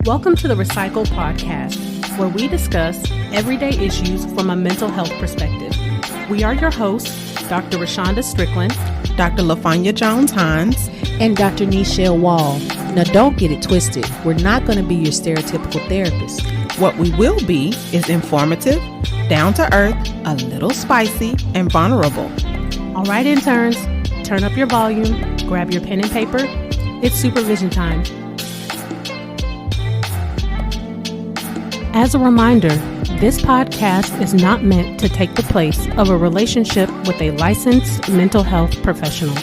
Welcome to the Recycle Podcast, where we discuss everyday issues from a mental health perspective. We are your hosts, Dr. Rashonda Strickland, Dr. LaFanya Jones-Hines, and Dr. Nichelle Wall. Now, don't get it twisted. We're not going to be your stereotypical therapist. What we will be is informative, down to earth, a little spicy, and vulnerable. All right, interns, turn up your volume, grab your pen and paper. It's supervision time. As a reminder, this podcast is not meant to take the place of a relationship with a licensed mental health professional.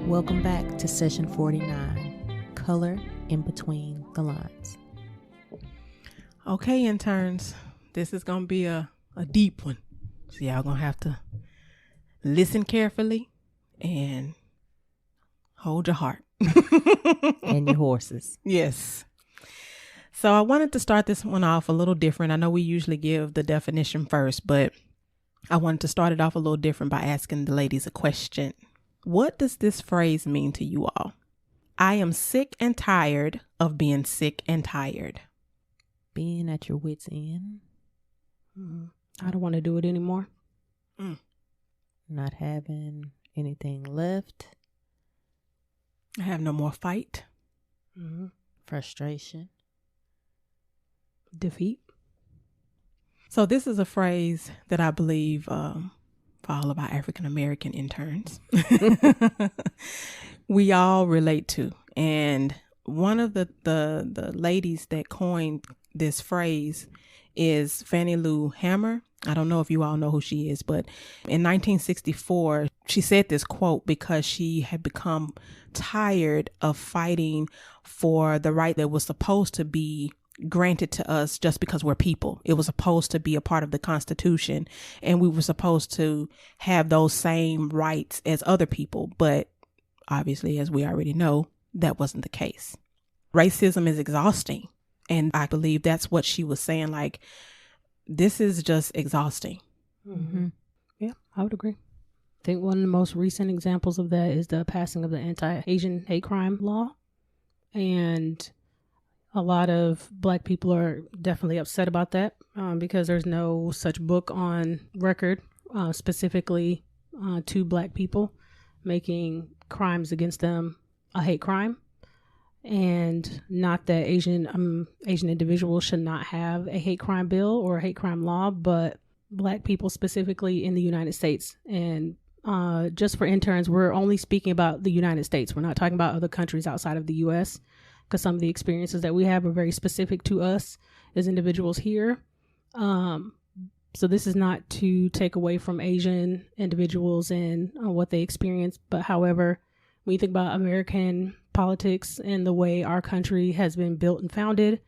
Welcome back to session 49, Color in Between the Lines. Okay, interns, this is going to be a deep one. So y'all going to have to listen carefully and hold your heart. And your horses. Yes. So I wanted to start this one off a little different. I know we usually give the definition first, but I wanted to start it off a little different by asking the ladies a question. What does this phrase mean to you all? I am sick and tired of being sick and tired. Being at your wit's end. I don't want to do it anymore. Not having anything left. I have no more fight. Frustration. Defeat. So this is a phrase that I believe for all of our African American interns, we all relate to. And one of the ladies that coined this phrase is Fannie Lou Hammer. I don't know if you all know who she is, but in 1964, she said this quote because she had become tired of fighting for the right that was supposed to be granted to us just because we're people. It was supposed to be a part of the Constitution, and we were supposed to have those same rights as other people. But obviously, as we already know, that wasn't the case. Racism is exhausting. And I believe that's what she was saying. Like, this is just exhausting. Mm-hmm. Yeah, I would agree. I think one of the most recent examples of that is the passing of the anti-Asian hate crime law. And a lot of Black people are definitely upset about that because there's no such book on record specifically to Black people making crimes against them a hate crime. And not that Asian individuals should not have a hate crime bill or a hate crime law, but Black people specifically in the United States. And just for interns, we're only speaking about the United States. We're not talking about other countries outside of the U.S. because some of the experiences that we have are very specific to us as individuals here. So this is not to take away from Asian individuals and what they experience, but however, when you think about American politics and the way our country has been built and founded,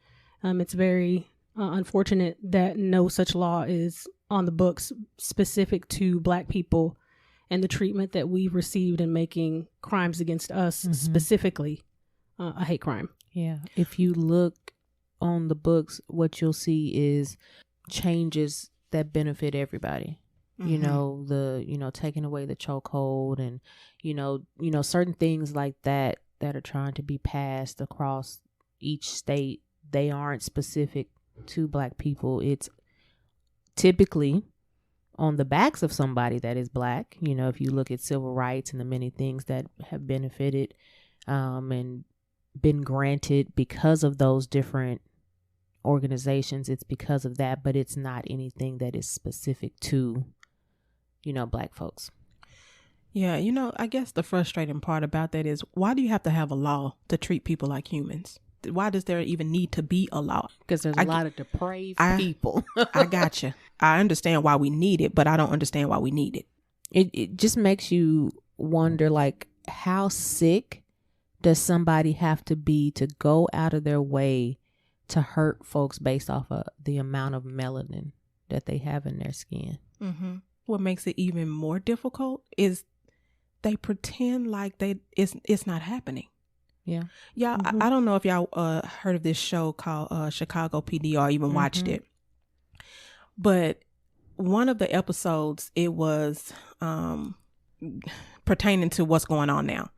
it's very unfortunate that no such law is on the books specific to Black people and the treatment that we've received in making crimes against us, specifically a hate crime. Yeah. If you look on the books, what you'll see is changes that benefit everybody. You know, taking away the chokehold and, you know, certain things like that are trying to be passed across each state. They aren't specific to Black people. It's typically on the backs of somebody that is Black. You know, if you look at civil rights and the many things that have benefited and been granted because of those different organizations, it's because of that, but it's not anything that is specific to, you know, Black folks. Yeah, you know, I guess the frustrating part about that is, why do you have to have a law to treat people like humans? Why does there even need to be a law? Because there's a lot of depraved people. I gotcha. I understand why we need it, but I don't understand why we need it. It just makes you wonder, like, how sick does somebody have to be to go out of their way to hurt folks based off of the amount of melanin that they have in their skin? Mm-hmm. What makes it even more difficult is they pretend like it's not happening. Yeah. Yeah, I don't know if y'all heard of this show called Chicago PD or even watched it. But one of the episodes, it was pertaining to what's going on now.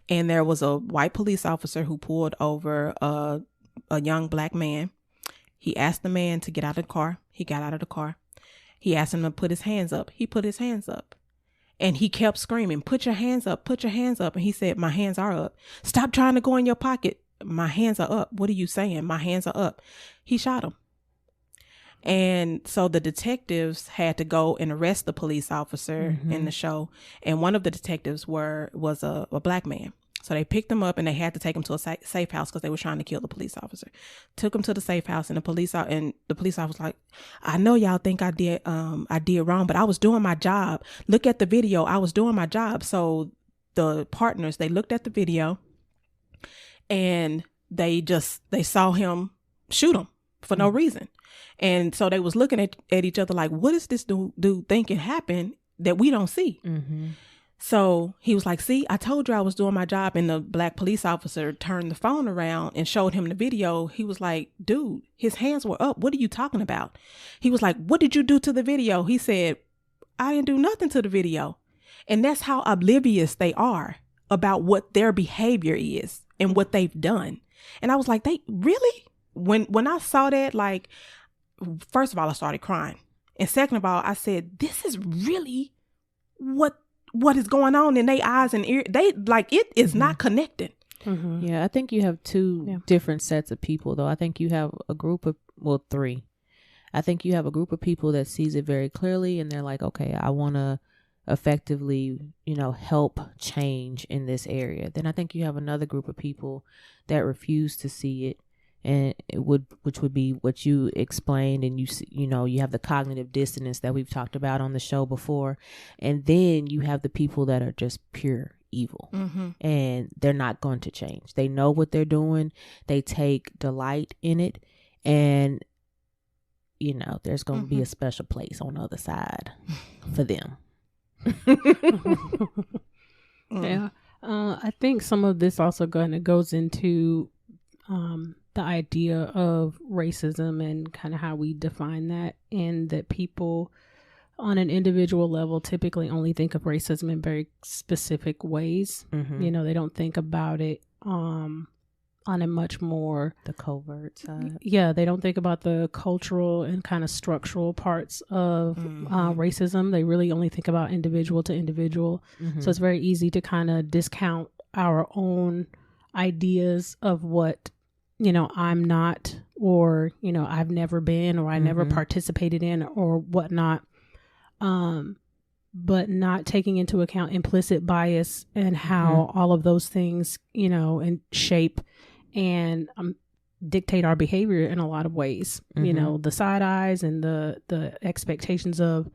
And there was a white police officer who pulled over a young black man. He asked the man to get out of the car. He got out of the car. He asked him to put his hands up. He put his hands up. And he kept screaming, put your hands up, put your hands up. And he said, my hands are up. Stop trying to go in your pocket. My hands are up. What are you saying? My hands are up. He shot him. And so the detectives had to go and arrest the police officer in the show. And one of the detectives was a black man. So they picked him up and they had to take him to a safe house because they were trying to kill the police officer. Took him to the safe house, and the police officer was like, I know y'all think I did wrong, but I was doing my job. Look at the video. I was doing my job. So the partners, they looked at the video and they saw him shoot him for no reason. And so they was looking at each other like, what is this dude thinking happened that we don't see? So he was like, see, I told you I was doing my job. And the black police officer turned the phone around and showed him the video. He was like, dude, his hands were up. What are you talking about? He was like, what did you do to the video? He said, I didn't do nothing to the video. And that's how oblivious they are about what their behavior is and what they've done. And I was like, they really? When I saw that, like, first of all, I started crying. And second of all, I said, this is really what is going on in their eyes and ears. They like, it is not connected. Yeah, I think you have two different sets of people, though. I think you have a group of, three. I think you have a group of people that sees it very clearly and they're like, okay, I want to effectively, help change in this area. Then I think you have another group of people that refuse to see it, and which would be what you explained, and you have the cognitive dissonance that we've talked about on the show before, and then you have the people that are just pure evil, and they're not going to change. They know what they're doing. They take delight in it, and there's going to be a special place on the other side for them. Yeah, I think some of this also goes into the idea of racism and kind of how we define that, and that people on an individual level typically only think of racism in very specific ways. They don't think about it on a much more the covert side. Yeah, they don't think about the cultural and kind of structural parts of racism. They really only think about individual to individual. So it's very easy to kind of discount our own ideas of what I'm not, or I've never been, or I never participated in, or whatnot, but not taking into account implicit bias and how all of those things and shape and dictate our behavior in a lot of ways. The side eyes and the expectations of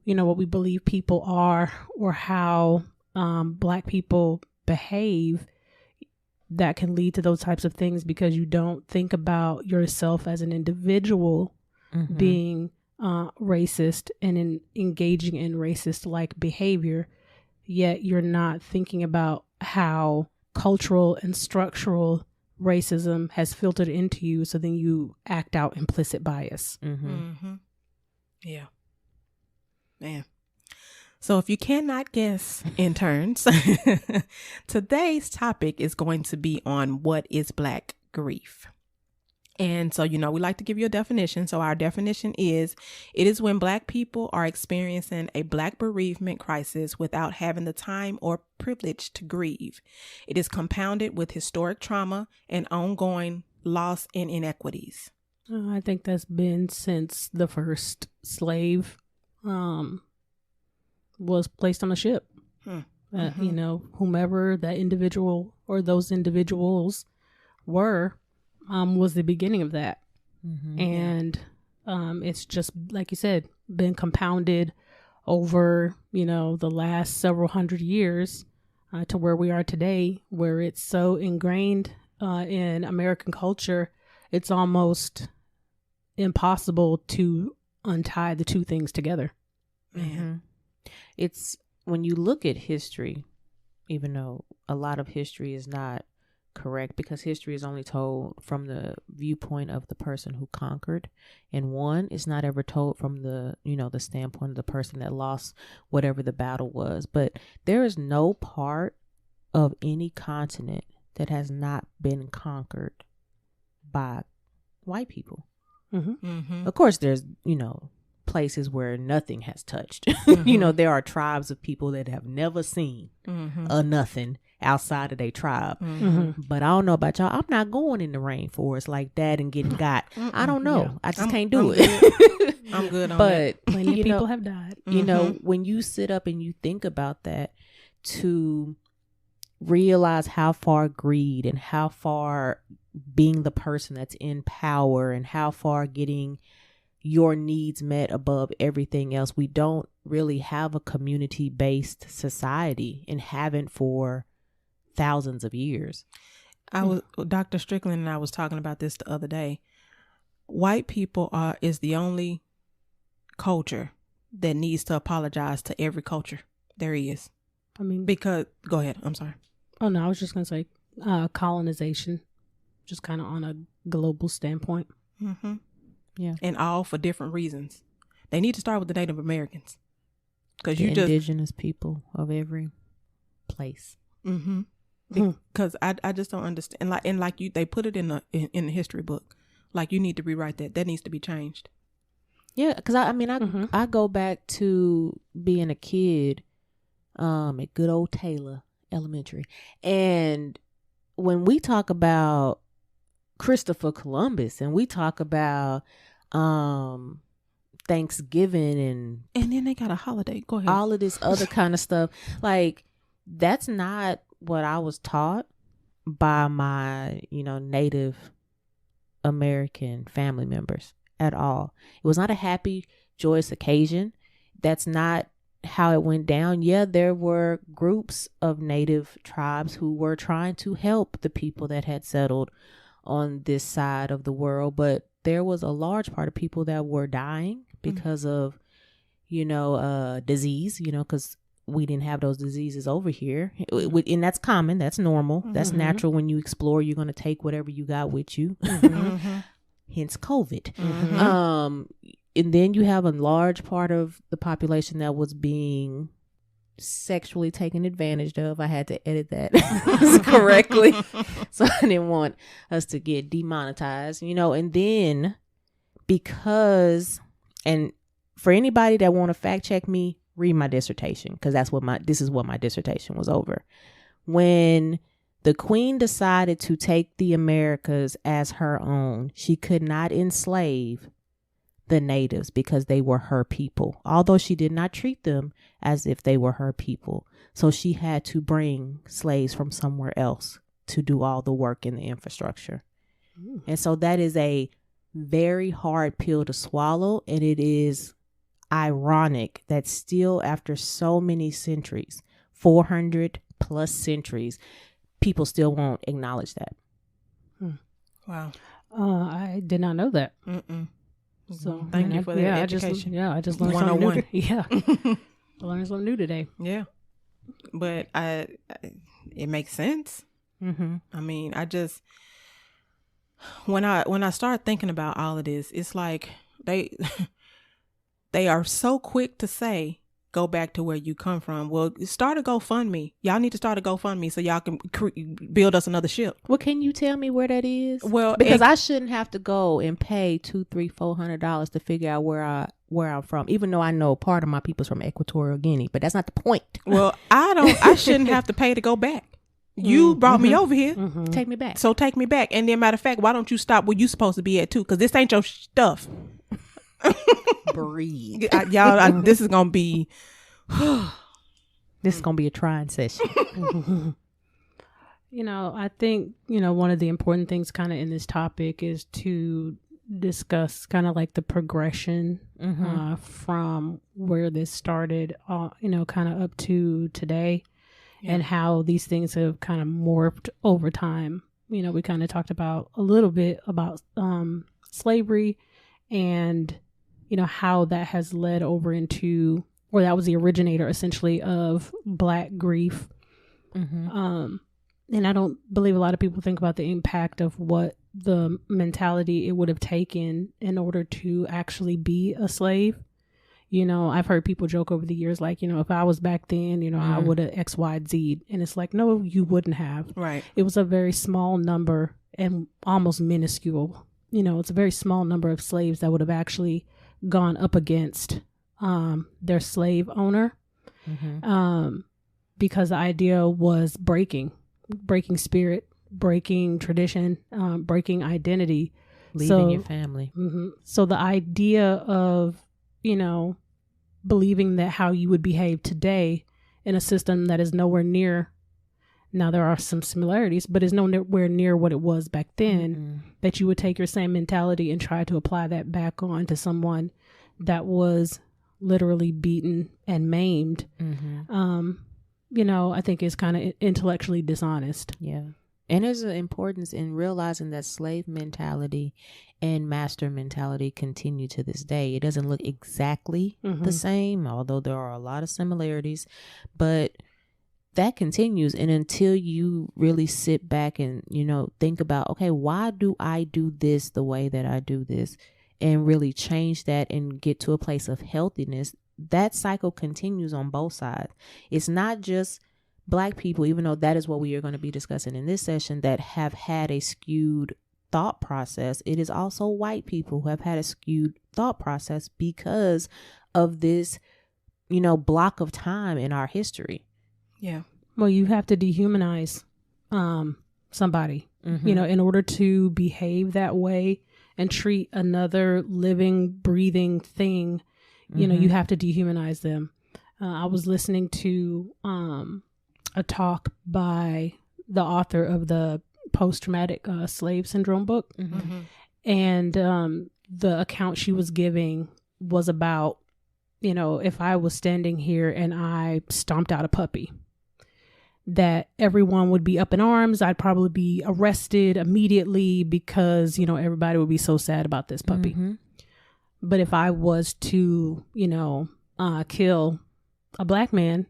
what we believe people are, or how Black people behave, that can lead to those types of things because you don't think about yourself as an individual being racist and engaging in racist-like behavior, yet you're not thinking about how cultural and structural racism has filtered into you, so then you act out implicit bias. Yeah. Man. So if you cannot guess, interns, today's topic is going to be on what is Black grief. And so, we like to give you a definition. So our definition is, it is when Black people are experiencing a Black bereavement crisis without having the time or privilege to grieve. It is compounded with historic trauma and ongoing loss and inequities. I think that's been since the first slave was placed on a ship. Whomever that individual or those individuals were, was the beginning of that. And it's just, like you said, been compounded over, the last several hundred years to where we are today, where it's so ingrained in American culture, it's almost impossible to untie the two things together. It's when you look at history, even though a lot of history is not correct, because history is only told from the viewpoint of the person who conquered and won. It's not ever told from the, the standpoint of the person that lost whatever the battle was. But there is no part of any continent that has not been conquered by white people. Of course, there's, places where nothing has touched. There are tribes of people that have never seen a nothing outside of their tribe. But I don't know about y'all. I'm not going in the rainforest like that and getting got. I don't know. Yeah. I just can't do it. I'm good on that. But plenty of people have died. When you sit up and you think about that, to realize how far greed and how far being the person that's in power and how far getting your needs met above everything else. We don't really have a community-based society and haven't for thousands of years. Dr. Strickland and I was talking about this the other day. White people is the only culture that needs to apologize to every culture there is. Because go ahead. I'm sorry. Oh no, I was just gonna say colonization, just kind of on a global standpoint. Yeah, and all for different reasons. They need to start with the Native Americans, because indigenous people of every place. Because I just don't understand. Like they put it in the history book. Like, you need to rewrite that. That needs to be changed. Yeah, because I go back to being a kid, at good old Taylor Elementary, and when we talk about Christopher Columbus and we talk about Thanksgiving and then they got a holiday, go ahead, all of this other kind of stuff, like that's not what I was taught by my Native American family members at all. It was not a happy, joyous occasion. That's not how it went down. Yeah, there were groups of Native tribes who were trying to help the people that had settled on this side of the world, but there was a large part of people that were dying because of disease, because we didn't have those diseases over here, and that's common, that's normal, that's natural. When you explore, you're going to take whatever you got with you. Hence COVID. And then you have a large part of the population that was being sexually taken advantage of. I had to edit that correctly, so I didn't want us to get demonetized, and then and for anybody that want to fact check me, read my dissertation, because this is what my dissertation was over. When the Queen decided to take the Americas as her own, she could not enslave the natives because they were her people, although she did not treat them as if they were her people. So she had to bring slaves from somewhere else to do all the work in the infrastructure. And so that is a very hard pill to swallow. And it is ironic that still, after so many centuries, 400 plus centuries, people still won't acknowledge that. Wow. I did not know that. So thank you for that education. I just learned something new. Yeah. I learned something new today. Yeah. But it makes sense. I mean, when I start thinking about all of this, it's like they are so quick to say, go back to where you come from. Well, start a GoFundMe. Y'all need to start a GoFundMe so y'all can build us another ship. Well, can you tell me where that is? Well, because I shouldn't have to go and pay $200-$400 to figure out where I'm from, even though I know part of my people's from Equatorial Guinea, but that's not the point. Well, I shouldn't have to pay to go back. You brought me over here. Take me back. So take me back. And then, matter of fact, why don't you stop where you supposed to be at too? Because this ain't your stuff. Breathe. Y'all, this is gonna be this is gonna be a trying session. I think one of the important things kind of in this topic is to discuss kind of like the progression from where this started kind of up to today, and how these things have kind of morphed over time. We kind of talked about a little bit about slavery, and how that has led over into, or that was the originator essentially of Black grief. And I don't believe a lot of people think about the impact of what the mentality it would have taken in order to actually be a slave. You know, I've heard people joke over the years, like, you know, if I was back then, you know, I would have X, Y, Z. And it's like, no, you wouldn't have. Right. It was a very small number and almost minuscule. You know, it's a very small number of slaves that would have actually gone up against their slave owner. Because the idea was breaking spirit, breaking tradition, breaking identity. Leaving your family. So the idea of, you know, believing that how you would behave today in a system that is nowhere near, now there are some similarities, but is nowhere near what it was back then, that you would take your same mentality and try to apply that back on to someone that was literally beaten and maimed. You know, I think is kind of intellectually dishonest. Yeah. And there's an importance in realizing that slave mentality and master mentality continue to this day. It doesn't look exactly the same, although there are a lot of similarities, but that continues. And until you really sit back and, you know, think about, okay, why do I do this the way that I do this, and really change that and get to a place of healthiness, that cycle continues on both sides. It's not just Black people, even though that is what we are going to be discussing in this session, that have had a skewed thought process. It is also white people who have had a skewed thought process because of this, you know, block of time in our history. Yeah. Well, you have to dehumanize somebody, you know, in order to behave that way and treat another living, breathing thing. You know, you have to dehumanize them. I was listening to a talk by the author of the post-traumatic slave syndrome book. And the account she was giving was about, you know, if I was standing here and I stomped out a puppy, that everyone would be up in arms. I'd probably be arrested immediately because, you know, everybody would be so sad about this puppy. But if I was to, you know, kill a Black man,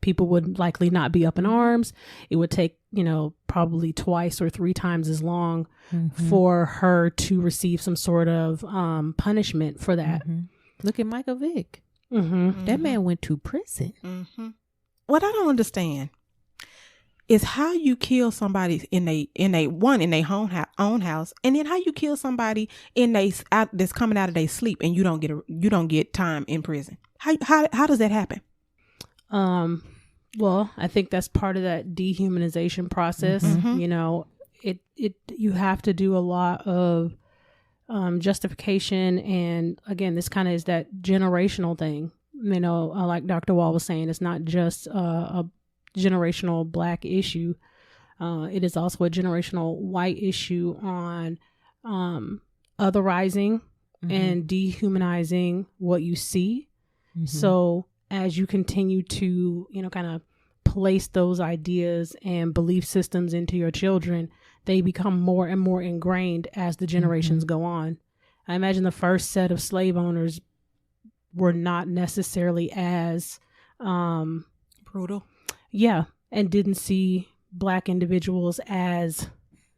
people would likely not be up in arms. It would take, you know, probably twice or three times as long for her to receive some sort of punishment for that. Look at Michael Vick. That man went to prison. What I don't understand is how you kill somebody in a own house, and then how you kill somebody that's coming out of their sleep, and you don't get time in prison. How does that happen? Well, I think that's part of that dehumanization process. You know, you have to do a lot of justification, and again, this kind of is that generational thing. You know, like Dr. Wall was saying, it's not just a generational Black issue. It is also a generational white issue on otherizing and dehumanizing what you see. So as you continue to, you know, kind of place those ideas and belief systems into your children, they become more and more ingrained as the generations go on. I imagine the first set of slave owners were not necessarily as brutal. Yeah. And didn't see Black individuals as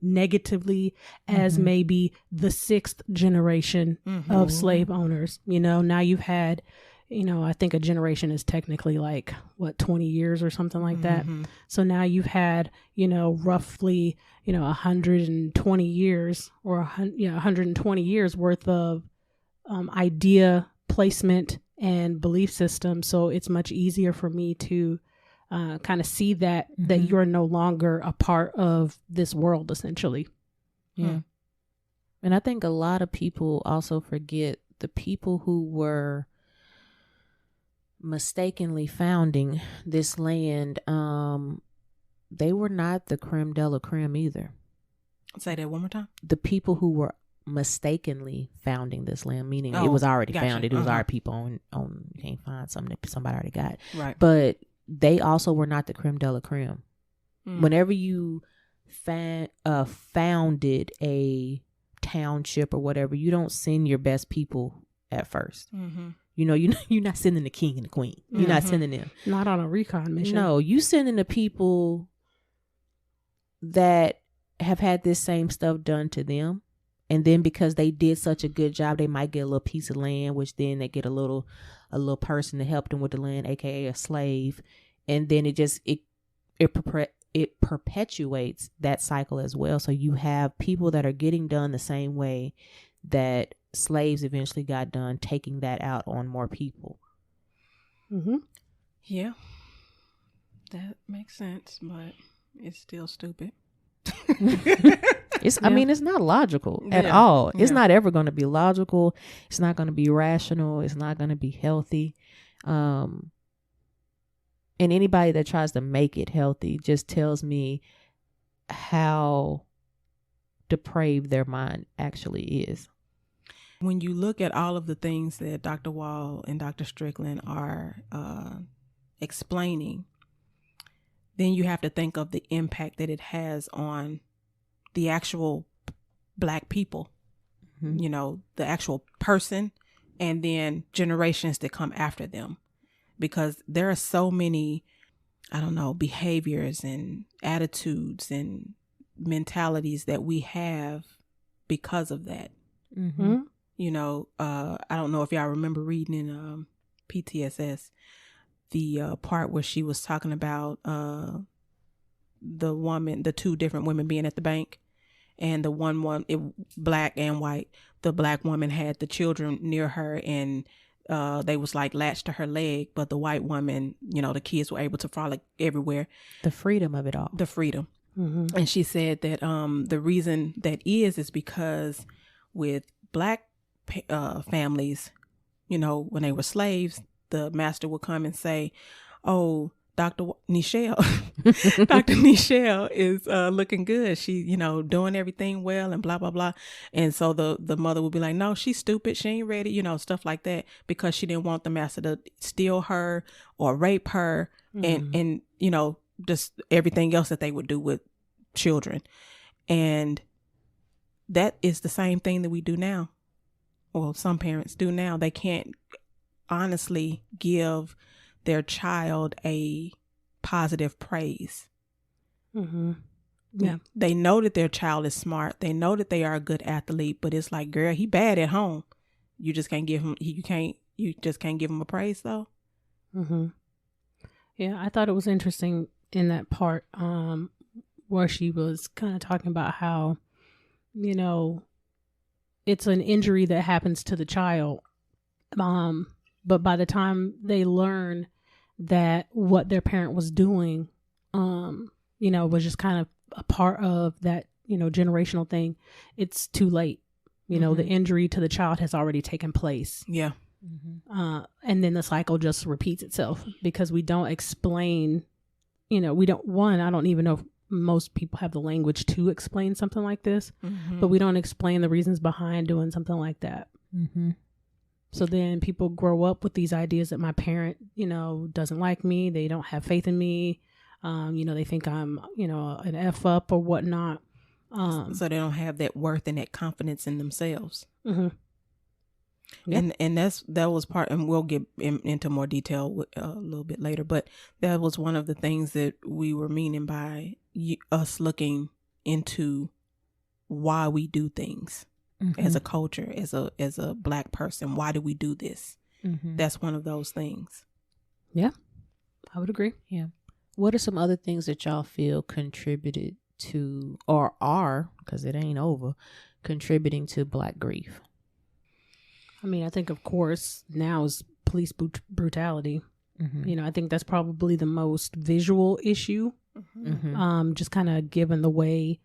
negatively as maybe the sixth generation of slave owners. You know, now you've had, you know, I think a generation is technically like, 20 years or something like that. So now you've had, you know, roughly, you know, 120 years or 120 years worth of idea placement and belief system. So it's much easier for me to kind of see that you're no longer a part of this world, essentially. Yeah. And I think a lot of people also forget the people who were mistakenly founding this land. They were not the creme de la creme either. Say that one more time. The people who were mistakenly founding this land, meaning it was already founded. It was already people on you can't find something that somebody already got. Right. But they also were not the creme de la creme. Whenever you founded a township or whatever, you don't send your best people at first. You know, you're not sending the king and the queen. You're not sending them. Not on a recon mission. No, you sending the people that have had this same stuff done to them. And then because they did such a good job, they might get a little piece of land, which then they get a little person to help them with the land, aka a slave. And then it perpetuates that cycle as well. So you have people that are getting done the same way that slaves eventually got done, taking that out on more people. Mm-hmm. Yeah, that makes sense, but it's still stupid. I mean, it's not logical at all. It's not ever going to be logical. It's not going to be rational. It's not going to be healthy. And anybody that tries to make it healthy just tells me how depraved their mind actually is. When you look at all of the things that Dr. Wall and Dr. Strickland are explaining, then you have to think of the impact that it has on the actual Black people, mm-hmm. you know, the actual person, and then generations that come after them. Because there are so many, I don't know, behaviors and attitudes and mentalities that we have because of that. Mm-hmm. You know, I don't know if y'all remember reading in PTSS, the part where she was talking about the two different women being at the bank, and the one Black and white. The Black woman had the children near her, and they was like latched to her leg, but the white woman, you know, the kids were able to frolic everywhere. The freedom of it all. The freedom. Mm-hmm. And she said that the reason that is because with Black families, you know, when they were slaves, the master would come and say, "Oh, Dr. Nichelle, Dr. Nichelle is looking good. She, you know, doing everything well and blah, blah, blah." And so the mother would be like, "No, she's stupid. She ain't ready," you know, stuff like that, because she didn't want the master to steal her or rape her, mm-hmm. and you know, just everything else that they would do with children. And that is the same thing that we do now. Well, some parents do now. They can't honestly give their child a positive praise. Mm-hmm. Yeah, they know that their child is smart. They know that they are a good athlete, but it's like, girl, he bad at home. You just can't give him. You just can't give him a praise though. Mm-hmm. Yeah, I thought it was interesting in that part where she was kind of talking about how, you know, it's an injury that happens to the child, but by the time they learn that what their parent was doing, you know, was just kind of a part of that, you know, generational thing, it's too late. You know, mm-hmm. the injury to the child has already taken place. Yeah. Mm-hmm. And then the cycle just repeats itself because we don't explain, you know, I don't even know if most people have the language to explain something like this, mm-hmm. but we don't explain the reasons behind doing something like that. Mm-hmm. So then people grow up with these ideas that my parent, you know, doesn't like me. They don't have faith in me. You know, they think I'm, you know, an F up or whatnot. So they don't have that worth and that confidence in themselves. Mm-hmm. Yeah. And that was part, and we'll get into more detail a little bit later, but that was one of the things that we were meaning by us looking into why we do things. Mm-hmm. As a culture, as a Black person. Why do we do this? Mm-hmm. That's one of those things. Yeah, I would agree. Yeah. What are some other things that y'all feel contributed to, or are, because it ain't over, contributing to Black grief? I mean, I think, of course, now is police brutality. Mm-hmm. You know, I think that's probably the most visual issue. Mm-hmm. Just kind of given the way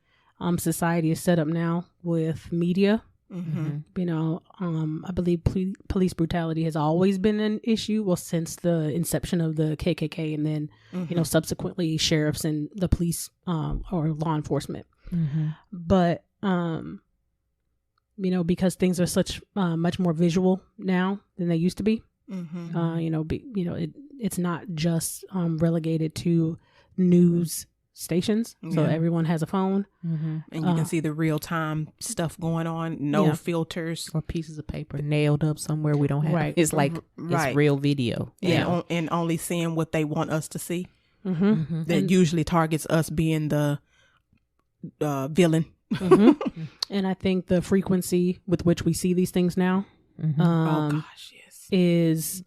society is set up now with media. Mm-hmm. You know, I believe police brutality has always been an issue. Well, since the inception of the KKK, and then, mm-hmm. you know, subsequently sheriffs and the police or law enforcement. Mm-hmm. But, you know, because things are such much more visual now than they used to be. Mm-hmm. You know, it's not just relegated to news stations, so everyone has a phone, mm-hmm. and you can see the real-time stuff going on, no filters or pieces of paper nailed up somewhere we don't have. Right. It's like it's real video, and only seeing what they want us to see. Mm-hmm. Mm-hmm. That usually targets us being the villain. And I think the frequency with which we see these things now is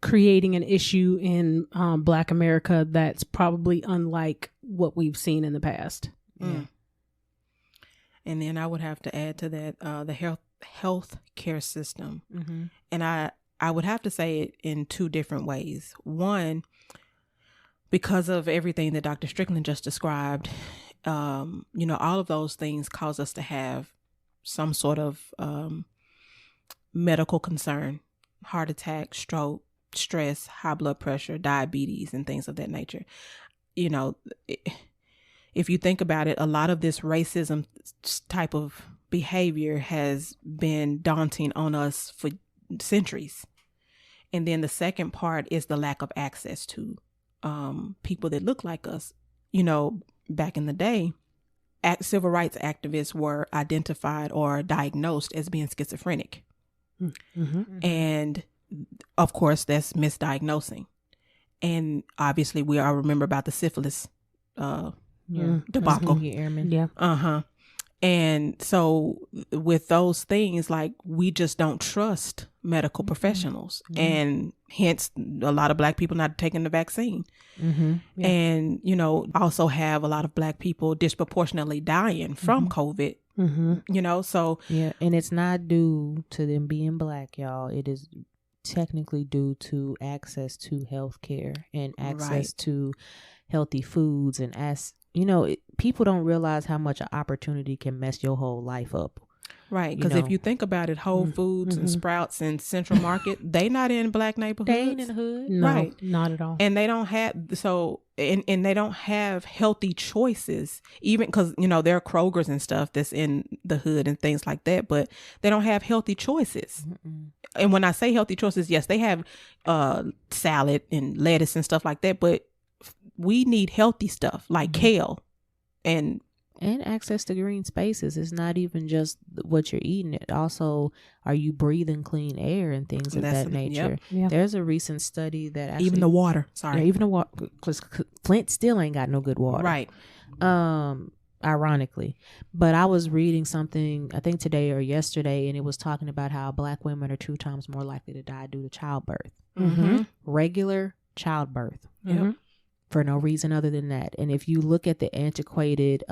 creating an issue in Black America that's probably unlike what we've seen in the past. Yeah. And then I would have to add to that the health care system. And I would have to say it in two different ways. One, because of everything that Dr. Strickland just described, all of those things cause us to have some sort of medical concern, heart attack, stroke, stress, high blood pressure, diabetes, and things of that nature. If you think about it, a lot of this racism type of behavior has been daunting on us for centuries. And then the second part is the lack of access to people that look like us. Back in the day, civil rights activists were identified or diagnosed as being schizophrenic. And of course, that's misdiagnosing. And obviously, we all remember about the syphilis debacle. And so with those things, like, we just don't trust medical professionals, and hence a lot of Black people not taking the vaccine. And, also have a lot of Black people disproportionately dying from COVID, so. Yeah. And it's not due to them being Black, y'all. It is technically due to access to health care and access to healthy foods. And people don't realize how much an opportunity can mess your whole life up. Right. Because if you think about it, Whole Foods and Sprouts and Central Market, they not in Black neighborhoods. They ain't in the hood. No, right. Not at all. And they don't have, and they don't have healthy choices, even because, there are Kroger's and stuff that's in the hood and things like that, but they don't have healthy choices. And when I say healthy choices, yes, they have salad and lettuce and stuff like that, but we need healthy stuff like kale and access to green spaces. It's not even just what you're eating. It also, are you breathing clean air and things of that nature? Yep. There's a recent study that actually, even the water. Sorry, even the water, because Flint still ain't got no good water. Right. Ironically, but I was reading something, I think today or yesterday, and it was talking about how Black women are 2 times more likely to die due to childbirth. Regular childbirth. For no reason other than that. And if you look at the antiquated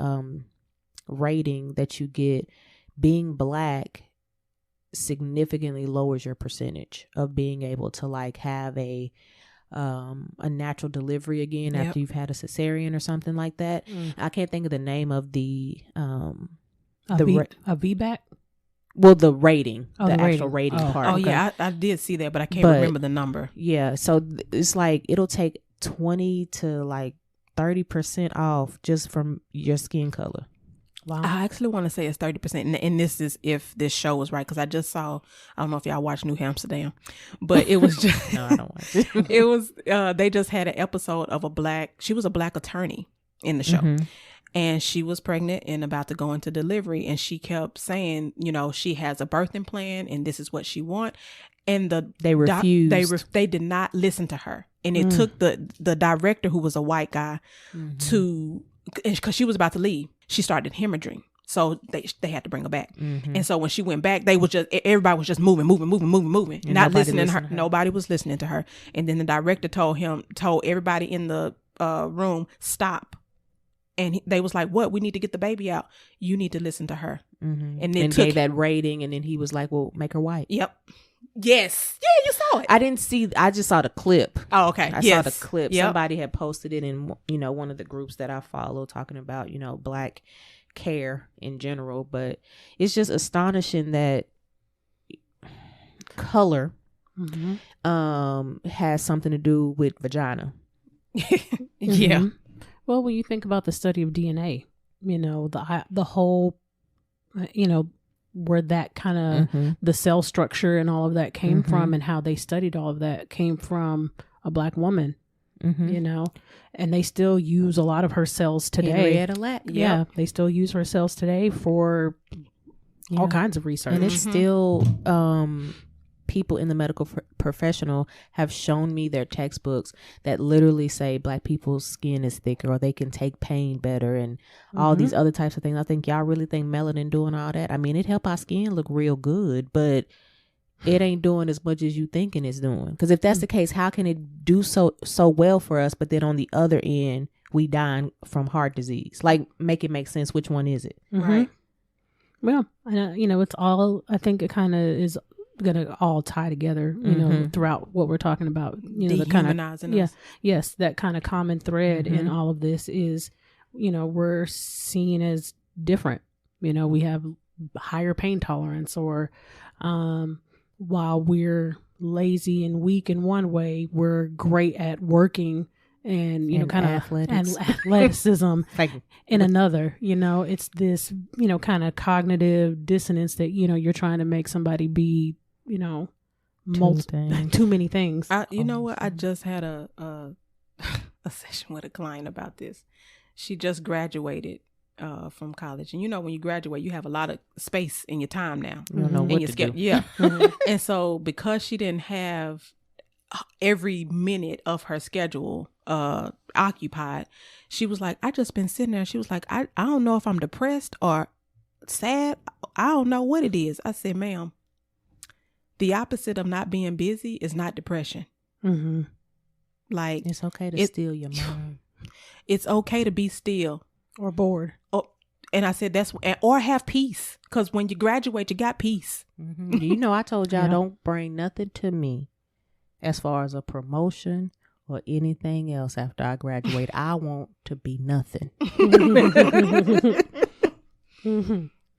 rating that you get, being Black significantly lowers your percentage of being able to have a natural delivery again after you've had a cesarean or something like that. I can't think of the name of the VBAC. Well, the rating, the actual rating. rating part. Oh, okay. Yeah, I did see that, but I can't remember the number. Yeah, so it's it'll take 20 to 30% off just from your skin color. Wow. I actually want to say it's 30%. And this is if this show was right, because I just saw, I don't know if y'all watch New Amsterdam, but it was just, no, I don't watch it. It was, they just had an episode of she was a Black attorney in the show. And she was pregnant and about to go into delivery. And she kept saying, she has a birthing plan and this is what she wants. And they refused. They did not listen to her. And it took the director, who was a white guy, because she was about to leave, she started hemorrhaging. So they had to bring her back. And so when she went back, everybody was just moving, and not listening to her. Nobody was listening to her. And then the director told everybody in the room, stop. And they was like, what? We need to get the baby out. You need to listen to her. And then gave that rating. And then he was like, well, make her white. Yep. Yes. Yeah, you saw it. I just saw the clip. Oh, okay. I saw the clip. Yep. Somebody had posted it in, one of the groups that I follow, talking about, Black care in general. But it's just astonishing that color has something to do with vagina. Yeah. Well, when you think about the study of DNA, the whole, where that kind of the cell structure and all of that came from, and how they studied all of that came from a Black woman, and they still use a lot of her cells today. Henrietta Lack. Yeah, they still use her cells today for all kinds of research. And it's still people in the medical professional have shown me their textbooks that literally say Black people's skin is thicker or they can take pain better and all these other types of things. I think y'all really think melanin doing all that. I mean, it help our skin look real good, but it ain't doing as much as you thinking it's doing. Because if that's the case, how can it do so well for us, but then on the other end, we dying from heart disease? Like, make it make sense. Which one is it? Right. Well, you know, it's all, I think it kind of is going to all tie together, you know, throughout what we're talking about. You know, the kind of, yes, that kind of common thread in all of this is, you know, we're seen as different. You know, we have higher pain tolerance, or while we're lazy and weak in one way, we're great at working and, you know, kind of athleticism in another. You know, it's this, you know, kind of cognitive dissonance that, you know, you're trying to make somebody be, you know, too many things. You know what? I just had a session with a client about this. She just graduated from college, and you know, when you graduate, you have a lot of space in your time now. You don't know what to do. Yeah. And so because she didn't have every minute of her schedule occupied, she was like, I just been sitting there. She was like, I don't know if I'm depressed or sad. I don't know what it is. I said, ma'am, the opposite of not being busy is not depression. Like, it's okay to steal your mind. It's okay to be still or bored. And I said or have peace, because when you graduate, you got peace. You know, I told y'all don't bring nothing to me as far as a promotion or anything else after I graduate. I want to be nothing.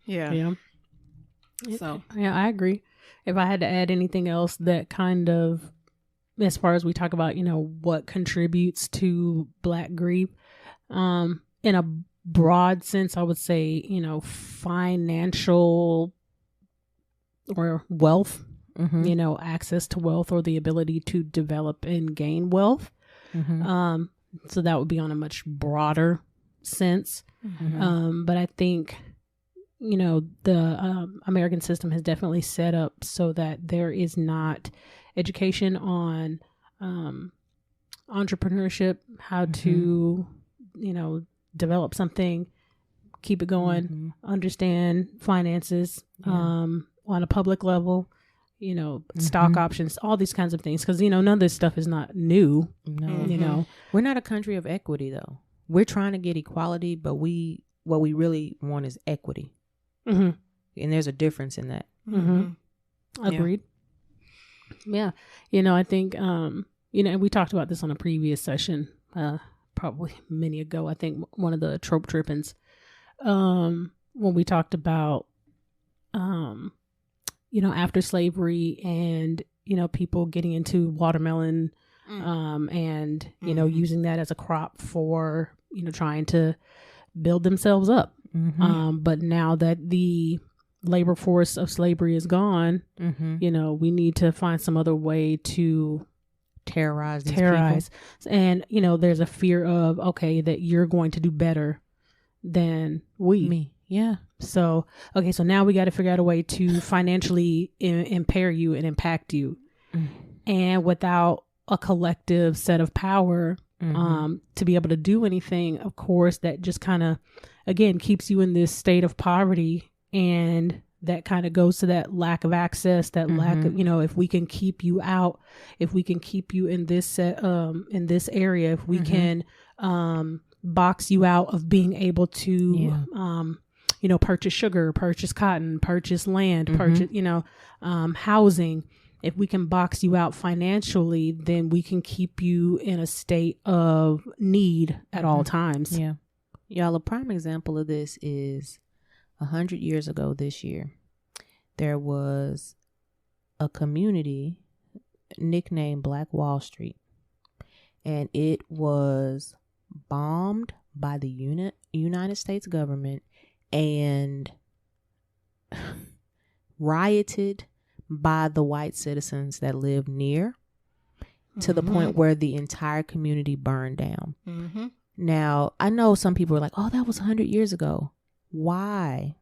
Yeah. So yeah, I agree. If I had to add anything else that kind of, as far as we talk about, you know, what contributes to Black grief, in a broad sense, I would say, you know, financial or wealth, you know, access to wealth or the ability to develop and gain wealth. So that would be on a much broader sense. But I think, you know, the American system has definitely set up so that there is not education on entrepreneurship, how to, you know, develop something, keep it going, understand finances on a public level, you know, stock options, all these kinds of things. Because, you know, none of this stuff is not new. No. You know, we're not a country of equity, though. We're trying to get equality, but what we really want is equity. And there's a difference in that. Agreed. Yeah. You know, I think, you know, and we talked about this on a previous session, probably many ago. I think one of the trope trippings, when we talked about, you know, after slavery and, you know, people getting into watermelon, and, you know, using that as a crop for, you know, trying to build themselves up. But now that the labor force of slavery is gone, you know, we need to find some other way to terrorize people. And, you know, there's a fear of, okay, that you're going to do better than me. Yeah. So, okay, so now we got to figure out a way to financially impair you and impact you. And without a collective set of power to be able to do anything, of course, that just kind of, again, keeps you in this state of poverty, and that kind of goes to that lack of access, that lack of, you know, if we can keep you out, if we can keep you in this in this area, if we can box you out of being able to you know, purchase sugar, purchase cotton, purchase land, purchase, you know, housing. If we can box you out financially, then we can keep you in a state of need at all times. Yeah. Y'all, a prime example of this is 100 years ago this year, there was a community nicknamed Black Wall Street, and it was bombed by the United States government and rioted by the white citizens that lived near, to the point where the entire community burned down. Now, I know some people are like, oh, that was 100 years ago. Why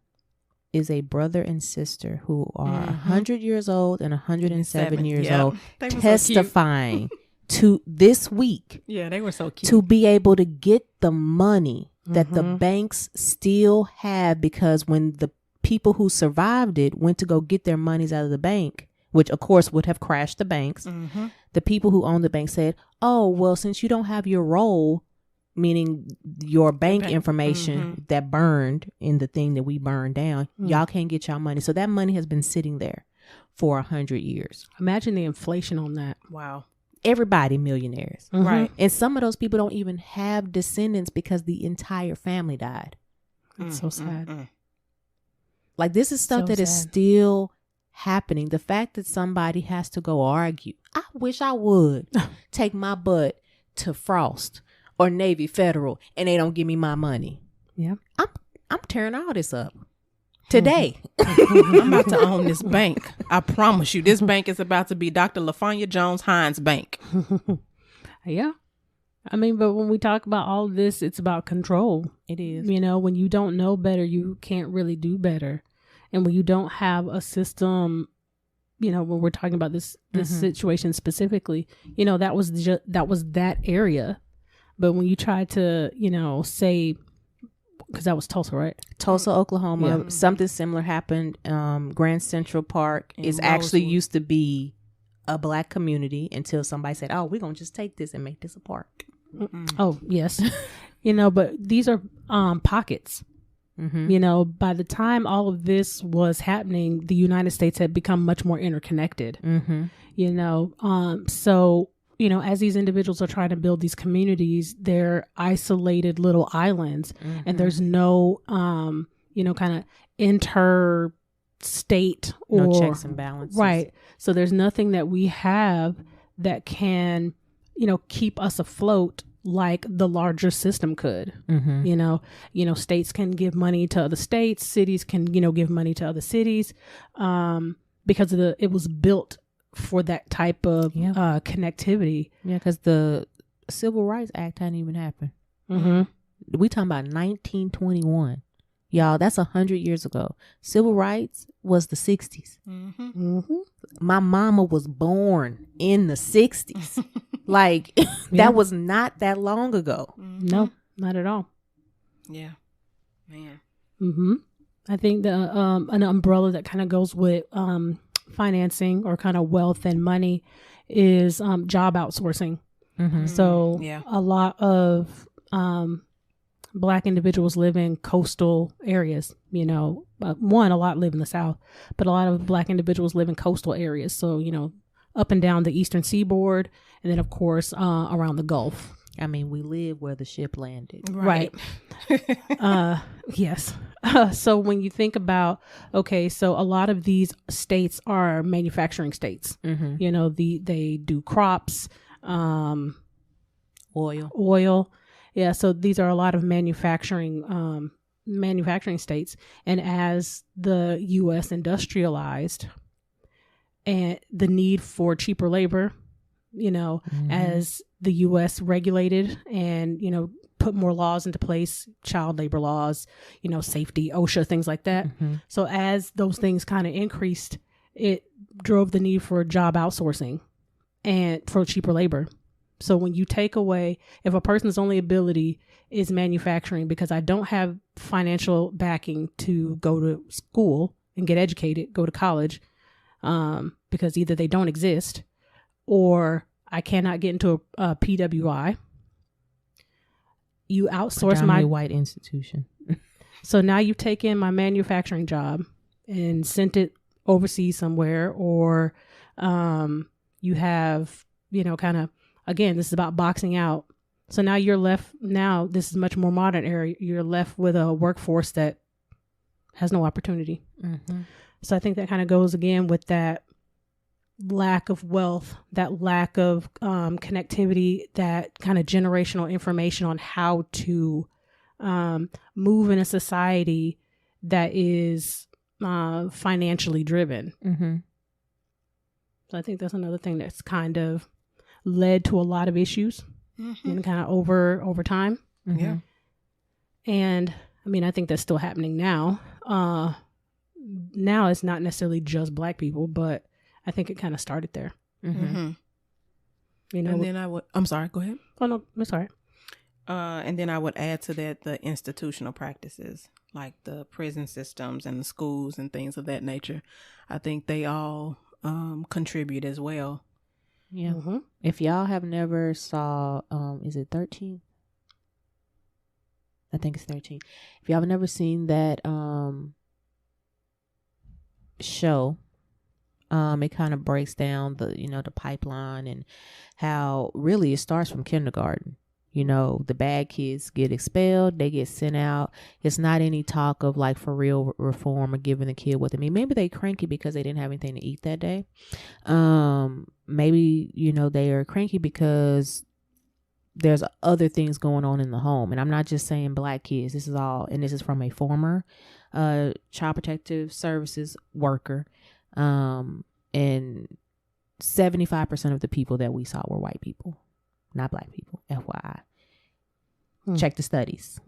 is a brother and sister who are 100 years old and 107 years old testifying to this week. Yeah, they were so cute. To be able to get the money that the banks still have, because when the people who survived it went to go get their monies out of the bank, which of course would have crashed the banks, the people who own the bank said, oh, well, since you don't have your roll, meaning your bank information that burned in the thing that we burned down, y'all can't get y'all money. So that money has been sitting there for 100 years. Imagine the inflation on that. Wow. Everybody millionaires. Right. And some of those people don't even have descendants because the entire family died. It's so sad. Like, this is stuff that is still happening. The fact that somebody has to go argue. I wish I would take my butt to Frost or Navy Federal and they don't give me my money. Yeah. I'm tearing all this up today. I'm about to own this bank. I promise you, this bank is about to be Dr. LaFonya Jones Hines Bank. Yeah. I mean, but when we talk about all of this, it's about control. It is. You know, when you don't know better, you can't really do better. And when you don't have a system, you know, when we're talking about this situation specifically, you know, that was that area. But when you try to, you know, say, because that was Tulsa, right? Tulsa, Oklahoma. Something similar happened. Grand Central Park is actually used to be a black community until somebody said, oh, we're going to just take this and make this a park. Oh, yes. You know, but these are pockets. You know, by the time all of this was happening, the United States had become much more interconnected. You know, so, you know, as these individuals are trying to build these communities, they're isolated little islands, and there's no, you know, kind of interstate or no checks and balances. Right. So there's nothing that we have that can, you know, keep us afloat like the larger system could. You know, states can give money to other states, cities can, you know, give money to other cities, because of it was built for that type of connectivity. Yeah, because the Civil Rights Act hadn't even happened. We talking about 1921. Y'all, that's 100 years ago. Civil rights was the 60s. My mama was born in the 60s. Like, that was not that long ago. No, not at all. Yeah. Man. I think an umbrella that kind of goes with financing or kind of wealth and money is job outsourcing. So a lot of Black individuals live in coastal areas. You know, a lot live in the South, but a lot of Black individuals live in coastal areas. So, you know, up and down the eastern seaboard, and then of course around the Gulf. I mean, we live where the ship landed. Right. Yes. So when you think about, okay, so a lot of these states are manufacturing states. You know, they do crops, oil. Yeah. So these are a lot of manufacturing states. And as the U.S. industrialized and the need for cheaper labor, you know, as the U.S. regulated and, you know, put more laws into place, child labor laws, you know, safety, OSHA, things like that. So as those things kind of increased, it drove the need for job outsourcing and for cheaper labor. So when you take away, if a person's only ability is manufacturing because I don't have financial backing to go to school and get educated, go to college, because either they don't exist or I cannot get into a PWI. You outsource my white institution. So now you've taken my manufacturing job and sent it overseas somewhere, or you have, you know, kind of, again, this is about boxing out. So now you're left, now this is much more modern era. You're left with a workforce that has no opportunity. So I think that kind of goes again with that lack of wealth, that lack of connectivity, that kind of generational information on how to move in a society that is financially driven. So I think that's another thing that's kind of led to a lot of issues and kind of over time. Yeah. And I mean, I think that's still happening now. now it's not necessarily just Black people, but I think it kind of started there. Mm-hmm. You know, and then I'm sorry, go ahead. Oh no, I'm sorry. And then I would add to that the institutional practices, like the prison systems and the schools and things of that nature. I think they all contribute as well. Yeah. If y'all have never saw, is it 13? I think it's 13. If y'all have never seen that show, it kind of breaks down the pipeline and how really it starts from kindergarten. The bad kids get expelled, they get sent out. It's not any talk of like for real reform or giving the kid what they need. Maybe they cranky because they didn't have anything to eat that day. Maybe, they are cranky because there's other things going on in the home. And I'm not just saying Black kids. This is from a former Child Protective Services worker. And 75% of the people that we saw were white people. Not Black people, FYI. Check the studies.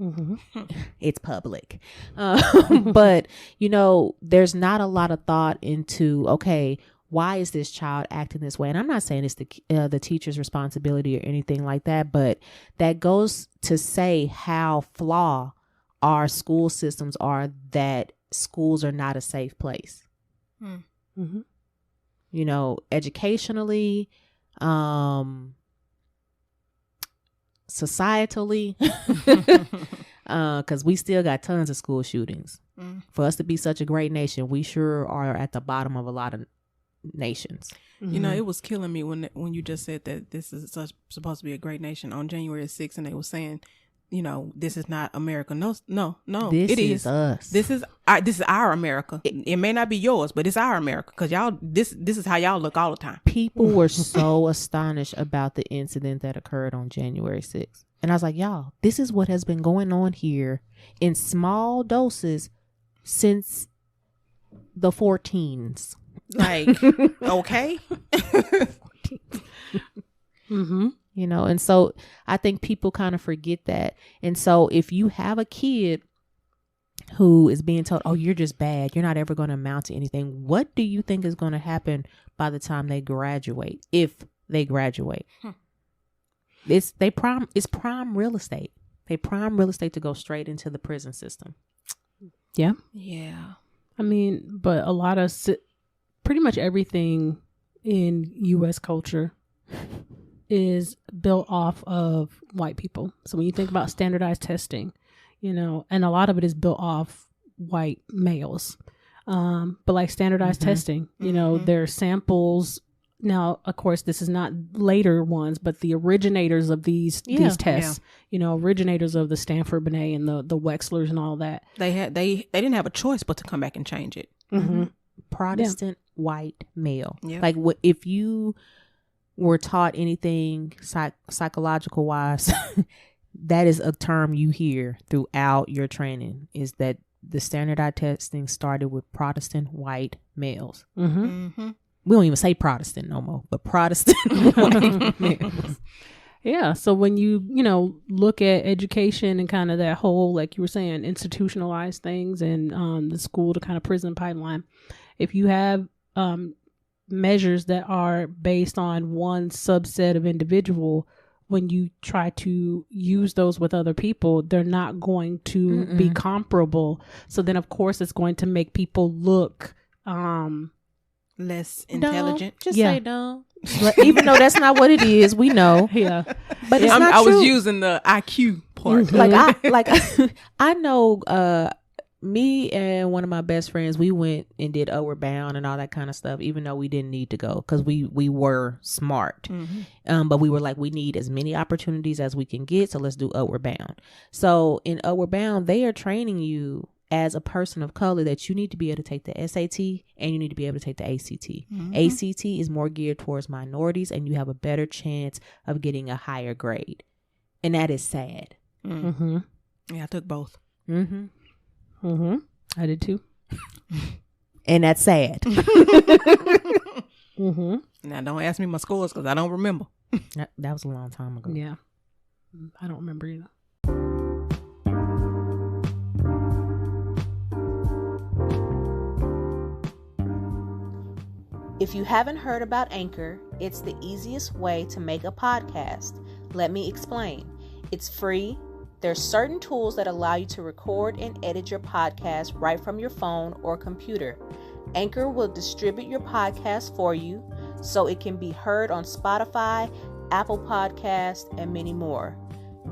It's public. But, there's not a lot of thought into, okay, why is this child acting this way? And I'm not saying it's the teacher's responsibility or anything like that, but that goes to say how flawed our school systems are, that schools are not a safe place. Educationally, societally, because we still got tons of school shootings. For us to be such a great nation, we sure are at the bottom of a lot of nations. It was killing me when you just said that this is supposed to be a great nation on January 6th, and they were saying, this is not America. No, it is us. This is our America. It may not be yours, but it's our America, because y'all, this is how y'all look all the time. People were so astonished about the incident that occurred on January 6th. And I was like, y'all, this is what has been going on here in small doses since the 14s. Like, okay. And so I think people kind of forget that. And so if you have a kid who is being told, oh, you're just bad, you're not ever going to amount to anything, what do you think is going to happen by the time they graduate, if they graduate? It's prime real estate. They prime real estate to go straight into the prison system. Yeah. I mean, but a lot of pretty much everything in U.S. culture is built off of white people. So when you think about standardized testing, and a lot of it is built off white males. But like standardized testing, there are samples. Now, of course, this is not later ones, but the originators of these tests, originators of the Stanford Binet and the Wexlers and all that. They didn't have a choice but to come back and change it. Protestant white male. Like if you were taught anything psychological wise, that is a term you hear throughout your training, is that the standardized testing started with Protestant white males. We don't even say Protestant no more, but Protestant white males. Yeah. So when you look at education and kind of that whole, like you were saying, institutionalized things and the school to kind of prison pipeline, if you have measures that are based on one subset of individual, when you try to use those with other people, they're not going to be comparable. So then, of course, it's going to make people look less intelligent. Just say dumb. Even though that's not what it is, we know. Yeah, but it's not true. I was using the IQ part. I know. Me and one of my best friends, we went and did Outward Bound and all that kind of stuff, even though we didn't need to go because we were smart. But we were like, we need as many opportunities as we can get, so let's do Outward Bound. So in Outward Bound, they are training you as a person of color that you need to be able to take the SAT and you need to be able to take the ACT. ACT is more geared towards minorities and you have a better chance of getting a higher grade. And that is sad. Yeah, I took both. I did too. And that's sad. Now don't ask me my scores because I don't remember. That was a long time ago. Yeah, I don't remember either. If you haven't heard about Anchor, it's the easiest way to make a podcast. Let me explain. It's free. There's certain tools that allow you to record and edit your podcast right from your phone or computer. Anchor will distribute your podcast for you so it can be heard on Spotify, Apple Podcasts, and many more.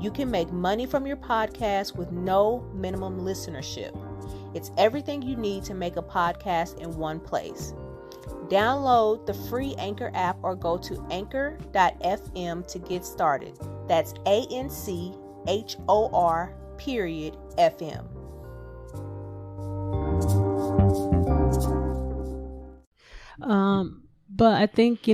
You can make money from your podcast with no minimum listenership. It's everything you need to make a podcast in one place. Download the free Anchor app or go to anchor.fm to get started. That's ANCHOR.FM. But I think,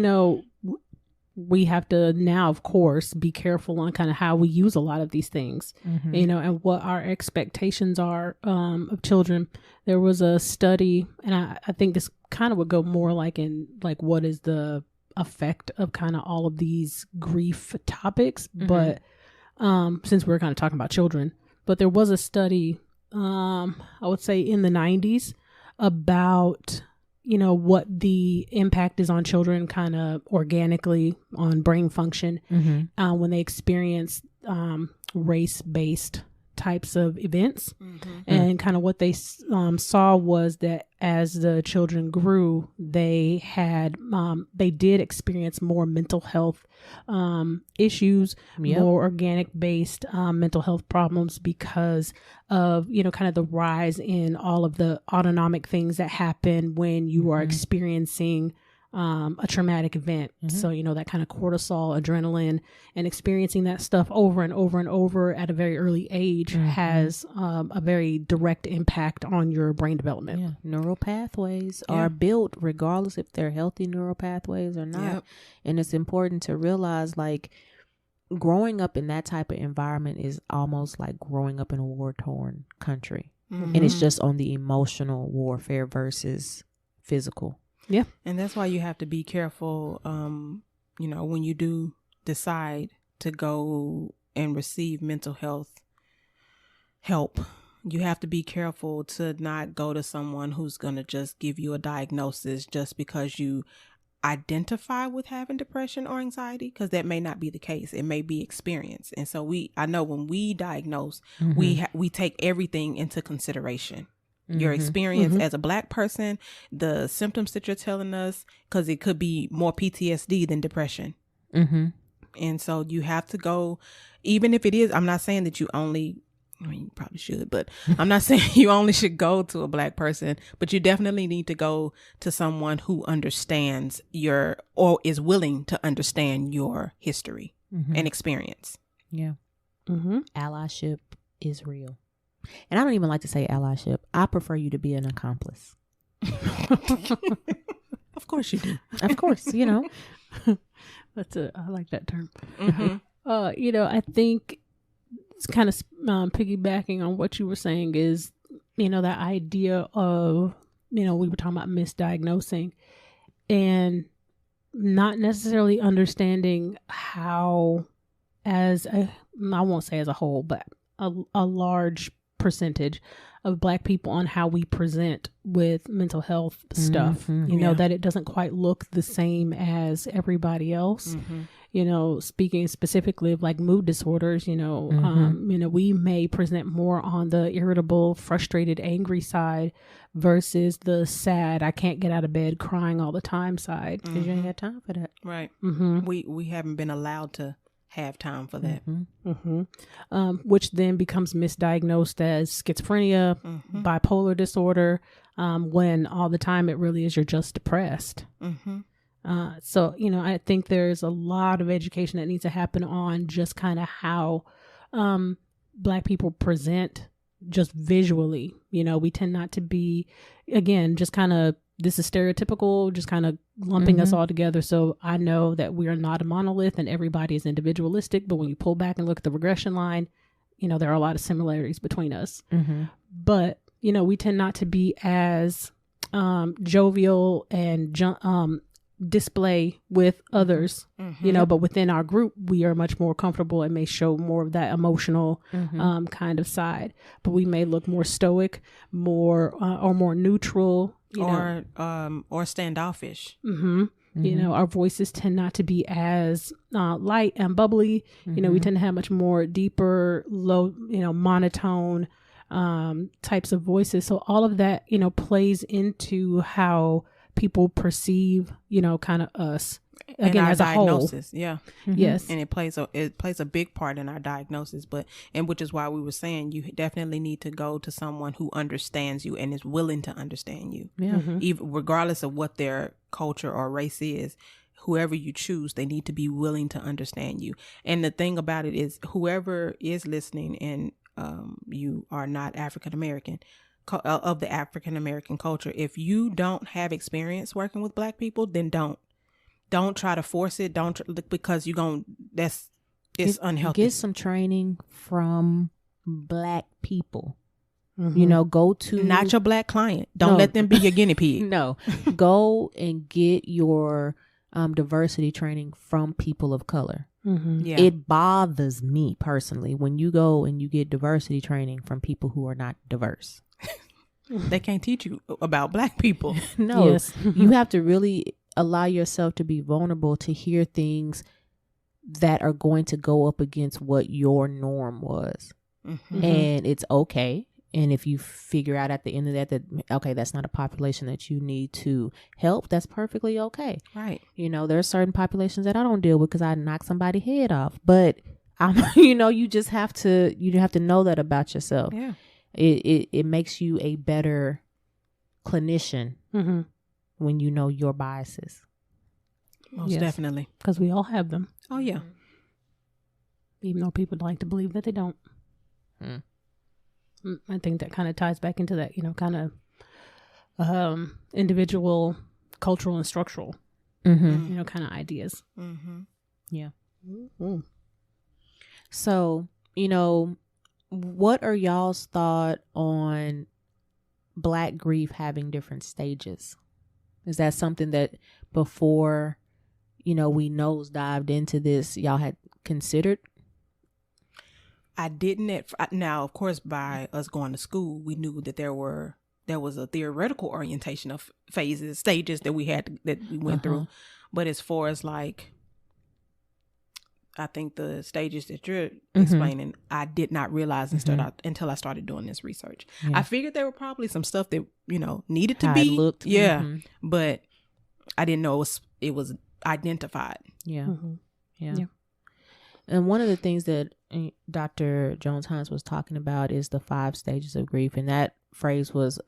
we have to now, of course, be careful on kind of how we use a lot of these things, and what our expectations are of children. There was a study, and I think this kind of would go more like what is the effect of kind of all of these grief topics. But since we're kind of talking about children, but there was a study, I would say in the 90s about what the impact is on children kind of organically on brain function when they experience race-based types of events. And kind of what they saw was that as the children grew, they did experience more mental health issues, more organic based mental health problems because of kind of the rise in all of the autonomic things that happen when you are experiencing a traumatic event. So, that kind of cortisol, adrenaline, and experiencing that stuff over and over and over at a very early age has a very direct impact on your brain development. Yeah. Neural pathways are built regardless if they're healthy neural pathways or not. And it's important to realize growing up in that type of environment is almost like growing up in a war-torn country. And it's just on the emotional warfare versus physical. Yeah. And that's why you have to be careful, when you do decide to go and receive mental health help. You have to be careful to not go to someone who's going to just give you a diagnosis just because you identify with having depression or anxiety, because that may not be the case. It may be experience. And so I know when we diagnose, we take everything into consideration. Your experience as a Black person, the symptoms that you're telling us, because it could be more PTSD than depression. And so you have to go, even if it is, I'm not saying that you probably should, but I'm not saying you only should go to a Black person, but you definitely need to go to someone who understands or is willing to understand your history and experience. Yeah. Allyship is real. And I don't even like to say allyship. I prefer you to be an accomplice. Of course you do. Of course, I like that term. I think it's kind of piggybacking on what you were saying is, that idea of, we were talking about misdiagnosing and not necessarily understanding how, I won't say as a whole, but a large percentage of Black people on how we present with mental health stuff, that it doesn't quite look the same as everybody else. Speaking specifically of mood disorders, we may present more on the irritable, frustrated, angry side versus the sad, I can't get out of bed, crying all the time side. Because you ain't got time for that. Right. We haven't been allowed to have time for that. Which then becomes misdiagnosed as schizophrenia, bipolar disorder, when all the time it really is you're just depressed. So, I think there's a lot of education that needs to happen on just kind of how Black people present just visually. We tend not to be, again, just kind of, this is stereotypical, just kind of lumping us all together. So I know that we are not a monolith and everybody is individualistic, but when you pull back and look at the regression line, there are a lot of similarities between us. But, we tend not to be as jovial and display with others, but within our group, we are much more comfortable and may show more of that emotional kind of side. But we may look more stoic, more neutral, or standoffish. You know, our voices tend not to be as light and bubbly. You know, we tend to have much more deeper, low, you know, monotone types of voices. So all of that, you know, plays into how people perceive, you know, kind of us. Again, as a diagnosis, whole. yeah, yes, and it plays a big part in our diagnosis. And which is why we were saying you definitely need to go to someone who understands you and is willing to understand you. Yeah, even regardless of what their culture or race is, whoever you choose, they need to be willing to understand you. And the thing about it is, whoever is listening and you are not African American, of the African American culture, if you don't have experience working with Black people, then don't try to force it. Because it's unhealthy. Get some training from Black people. You know, go to not your Black client. Don't let them be your guinea pig. No, go and get your diversity training from people of color. Yeah. It bothers me personally when you go and you get diversity training from people who are not diverse. They can't teach you about Black people. No, Yes. You have to really allow yourself to be vulnerable to hear things that are going to go up against what your norm was. And it's okay. And if you figure out at the end of that, okay, that's not a population that you need to help, that's perfectly okay. Right. You know, there are certain populations that I don't deal with because I knock somebody's head off. But, you know, you have to know that about yourself. Yeah. It makes you a better clinician when you know your biases. Most definitely. because we all have them, Oh, yeah. even though people like to believe that they don't. I think that kind of ties back into that, you know, kind of individual, cultural, and structural, you know, kind of ideas. Yeah. So, you know, what are y'all's thought on Black grief having different stages? Is that something that before, you know, we nosedived into this, y'all had considered? I didn't. Now, of course, by us going to school, we knew that there was a theoretical orientation of stages that we went through. But as far as like, I think the stages that you're explaining, I did not realize until I started doing this research. I figured there were probably some stuff that, you know, needed to be looked. Yeah. But I didn't know it was identified. Yeah. And one of the things that Dr. Jones-Hines was talking about is the 5 stages of grief. And that phrase was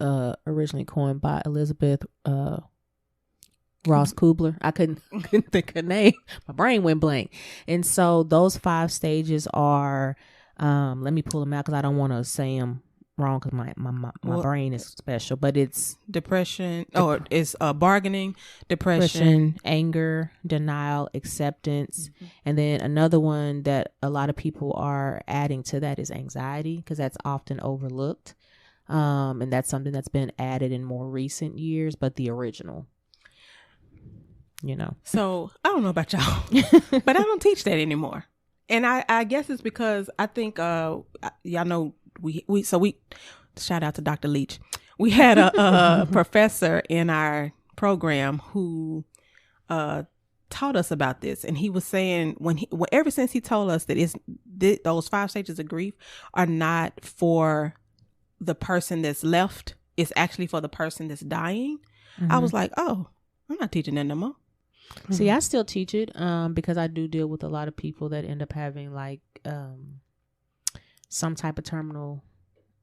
originally coined by Elizabeth Ross Kubler. I couldn't think her name. My brain went blank. And so those 5 stages are, let me pull them out because I don't want to say them wrong because my brain is special, but it's depression, it's bargaining, depression, anger, denial, acceptance. And then another one that a lot of people are adding to that is anxiety, because that's often overlooked. And that's something that's been added in more recent years, but the original, you know. So I don't know about y'all, but I don't teach that anymore. And I guess it's because I think, y'all know, we shout out to Dr. Leach. We had a professor in our program who taught us about this, and he was saying ever since he told us that those 5 stages of grief are not for the person that's left, it's actually for the person that's dying. I was like, oh, I'm not teaching that no more. See, I still teach it because I do deal with a lot of people that end up having like some type of terminal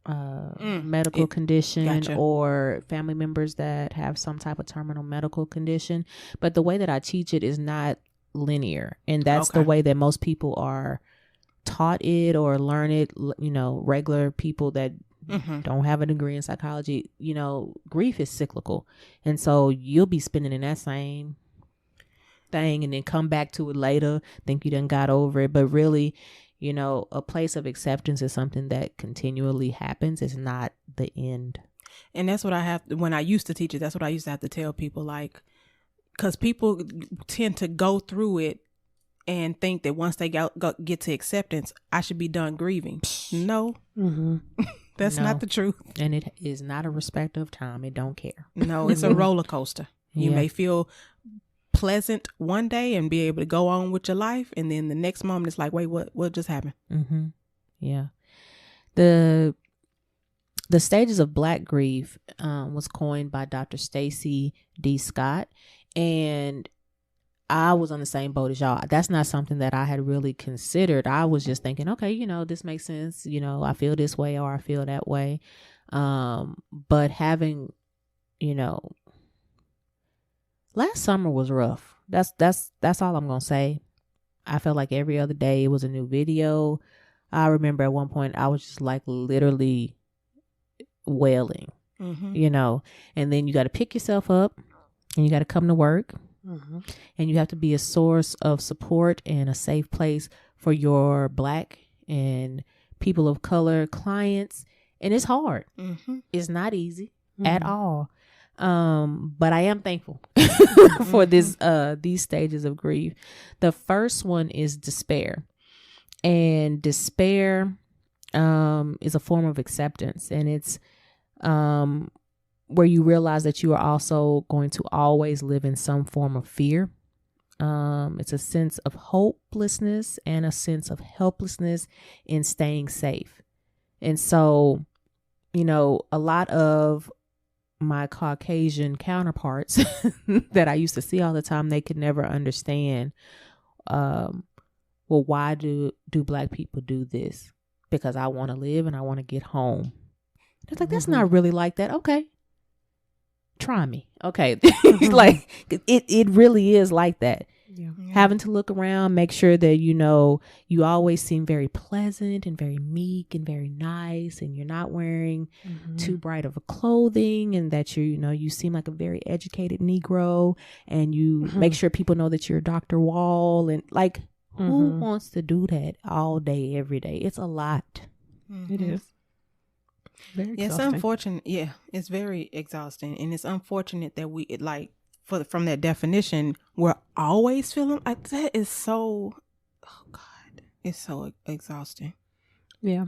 medical condition, or family members that have some type of terminal medical condition. But the way that I teach it is not linear, and that's the way that most people are taught it or learn it. You know, regular people that don't have a degree in psychology, you know, grief is cyclical, and so you'll be spinning in that same thing and then come back to it later, think you done got over it, but really, you know, a place of acceptance is something that continually happens. It's not the end. And that's what when I used to teach it, that's what I used to have to tell people, like, because people tend to go through it and think that once they get to acceptance, I should be done grieving. No. That's not the truth. And it is not a respect of time. It don't care. No, it's a roller coaster. You may feel pleasant one day and be able to go on with your life, and then the next moment it's like, wait, what just happened? Mm-hmm. Yeah. The stages of Black grief was coined by Dr. Stacy D. Scott, and I was on the same boat as y'all. That's not something that I had really considered. I was just thinking, okay, this makes sense. I feel this way or I feel that way. But having, last summer was rough. That's all I'm going to say. I felt like every other day it was a new video. I remember at one point I was just like literally wailing, and then you got to pick yourself up and you got to come to work. Mm-hmm. And you have to be a source of support and a safe place for your Black and people of color clients. And it's hard. Mm-hmm. It's not easy at all. But I am thankful for these stages of grief. The first one is despair. And despair is a form of acceptance. And it's where you realize that you are also going to always live in some form of fear. It's a sense of hopelessness and a sense of helplessness in staying safe. And so, a lot of my Caucasian counterparts that I used to see all the time, they could never understand, well, why do Black people do this? Because I want to live and I want to get home. It's like, that's not really like that. Okay. Try me. Okay. Like it really is like that. Yeah. Having to look around, make sure that, you always seem very pleasant and very meek and very nice, and you're not wearing too bright of a clothing, and that you seem like a very educated Negro, and you make sure people know that you're Dr. Wall, and like, who wants to do that all day, every day? It's a lot. It is. It's unfortunate. Yeah, it's very exhausting, and it's unfortunate that we from that definition, we're always feeling like that. Is so, oh God, it's so exhausting. Yeah,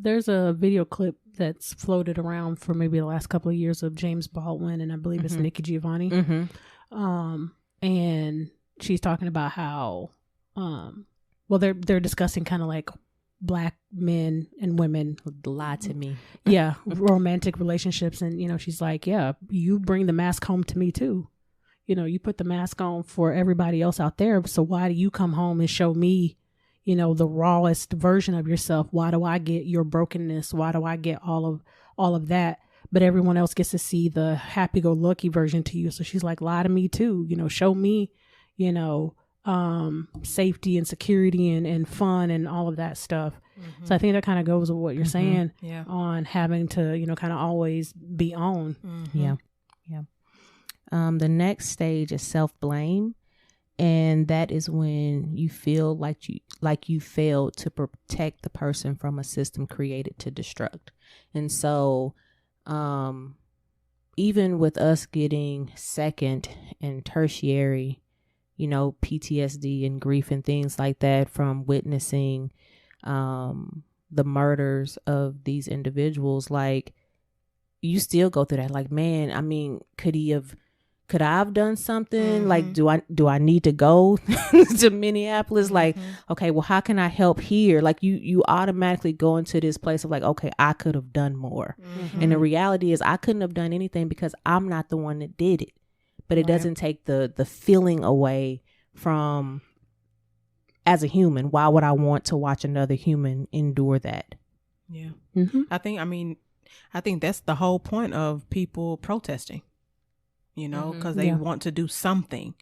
there's a video clip that's floated around for maybe the last couple of years of James Baldwin, and I believe it's Nikki Giovanni. And she's talking about how, they're discussing kind of like Black men and women. Lie to me. Yeah, romantic relationships, and she's like, yeah, you bring the mask home to me too. You put the mask on for everybody else out there, so why do you come home and show me, the rawest version of yourself? Why do I get your brokenness? Why do I get all of that? But everyone else gets to see the happy-go-lucky version to you. So she's like, lie to me too. Show me, safety and security and fun and all of that stuff. So I think that kind of goes with what you're saying on having to, kind of always be on. Yeah. The next stage is self-blame. And that is when you feel like you failed to protect the person from a system created to destruct. And so, even with us getting second and tertiary, PTSD and grief and things like that from witnessing the murders of these individuals, like, you still go through that. Like, man, I mean, could I have done something? Like, do I need to go to Minneapolis? Like, okay, well, how can I help here? Like, you automatically go into this place of like, okay, I could have done more. And the reality is I couldn't have done anything because I'm not the one that did it. But it doesn't take the feeling away from, as a human, why would I want to watch another human endure that? Yeah. I think that's the whole point of people protesting, because they want to do something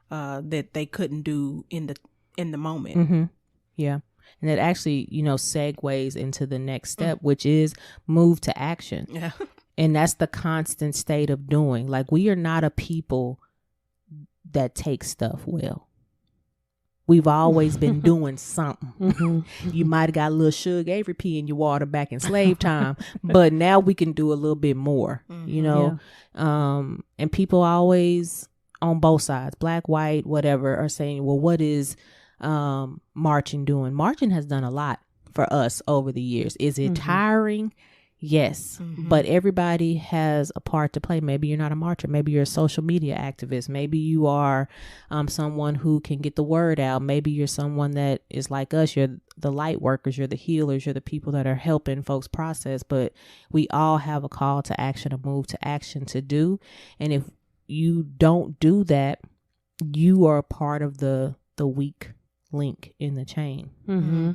that they couldn't do in the moment. Yeah. And it actually, segues into the next step, which is move to action. Yeah. And that's the constant state of doing. Like, we are not a people that take stuff well. We've always been doing something. You might have got a little Suge Avery pee in your water back in slave time, but now we can do a little bit more, and people always on both sides, Black, white, whatever, are saying, well, what is marching doing? Marching has done a lot for us over the years. Is it tiring? Yes, but everybody has a part to play. Maybe you're not a marcher. Maybe you're a social media activist. Maybe you are someone who can get the word out. Maybe you're someone that is like us. You're the light workers. You're the healers. You're the people that are helping folks process. But we all have a call to action, a move to action to do. And if you don't do that, you are a part of the weak link in the chain. Mm-hmm.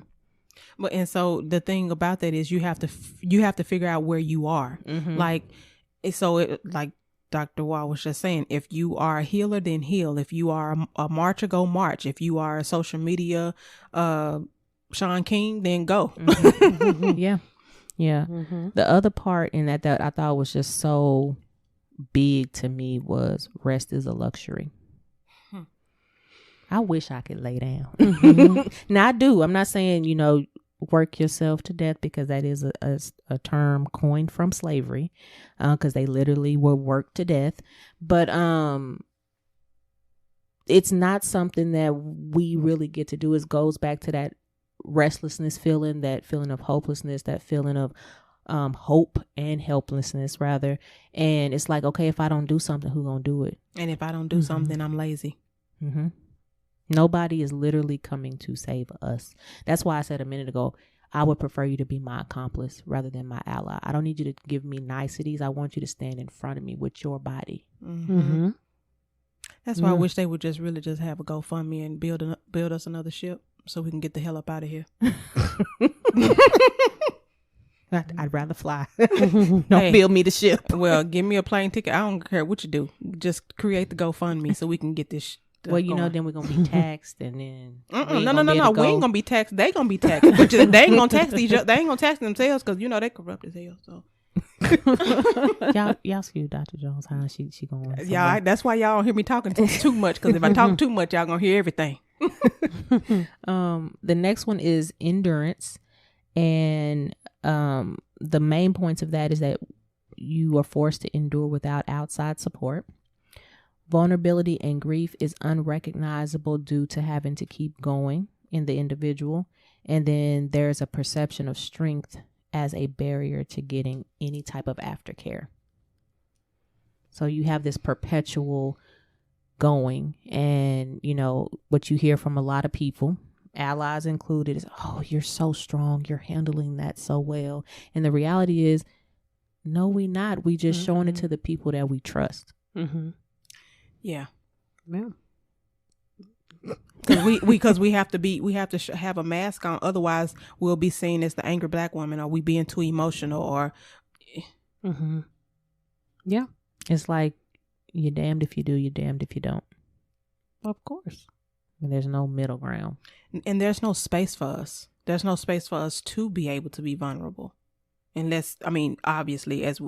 But and so the thing about that is you have to figure out where you are. Like like Dr. Wall was just saying, if you are a healer, then heal. If you are a marcher, go march. If you are a social media Sean King, then go. Yeah. The other part in that I thought was just so big to me was rest is a luxury. I wish I could lay down. Now I do. I'm not saying, work yourself to death, because that is a term coined from slavery, because they literally were worked to death. But it's not something that we really get to do. It goes back to that restlessness feeling, that feeling of hopelessness, that feeling of hope and helplessness rather. And it's like, okay, if I don't do something, who gonna do it? And if I don't do something, I'm lazy. Nobody is literally coming to save us. That's why I said a minute ago, I would prefer you to be my accomplice rather than my ally. I don't need you to give me niceties. I want you to stand in front of me with your body. That's why I wish they would just really just have a GoFundMe and build us another ship so we can get the hell up out of here. I'd rather fly. Don't build me the ship. Well, give me a plane ticket. I don't care what you do. Just create the GoFundMe so we can get this well, then we're going to be taxed, and then no. We ain't going to be taxed. They going to be taxed. But they ain't going to tax they ain't going to tax themselves, because, they corrupt as hell. So y'all see Dr. Jones, how she going. Yeah, that's why y'all don't hear me talking too much, because if I talk too much, y'all going to hear everything. The next one is endurance. And the main points of that is that you are forced to endure without outside support. Vulnerability and grief is unrecognizable due to having to keep going in the individual. And then there's a perception of strength as a barrier to getting any type of aftercare. So you have this perpetual going, and, what you hear from a lot of people, allies included, is, oh, you're so strong. You're handling that so well. And the reality is, no, we not. We just showing it to the people that we trust. Yeah. Because we have to have a mask on. Otherwise, we'll be seen as the angry black woman, or we being too emotional, or. Yeah. It's like, you're damned if you do, you're damned if you don't. Of course. And there's no middle ground. And there's no space for us. There's no space for us to be able to be vulnerable. Unless, obviously, as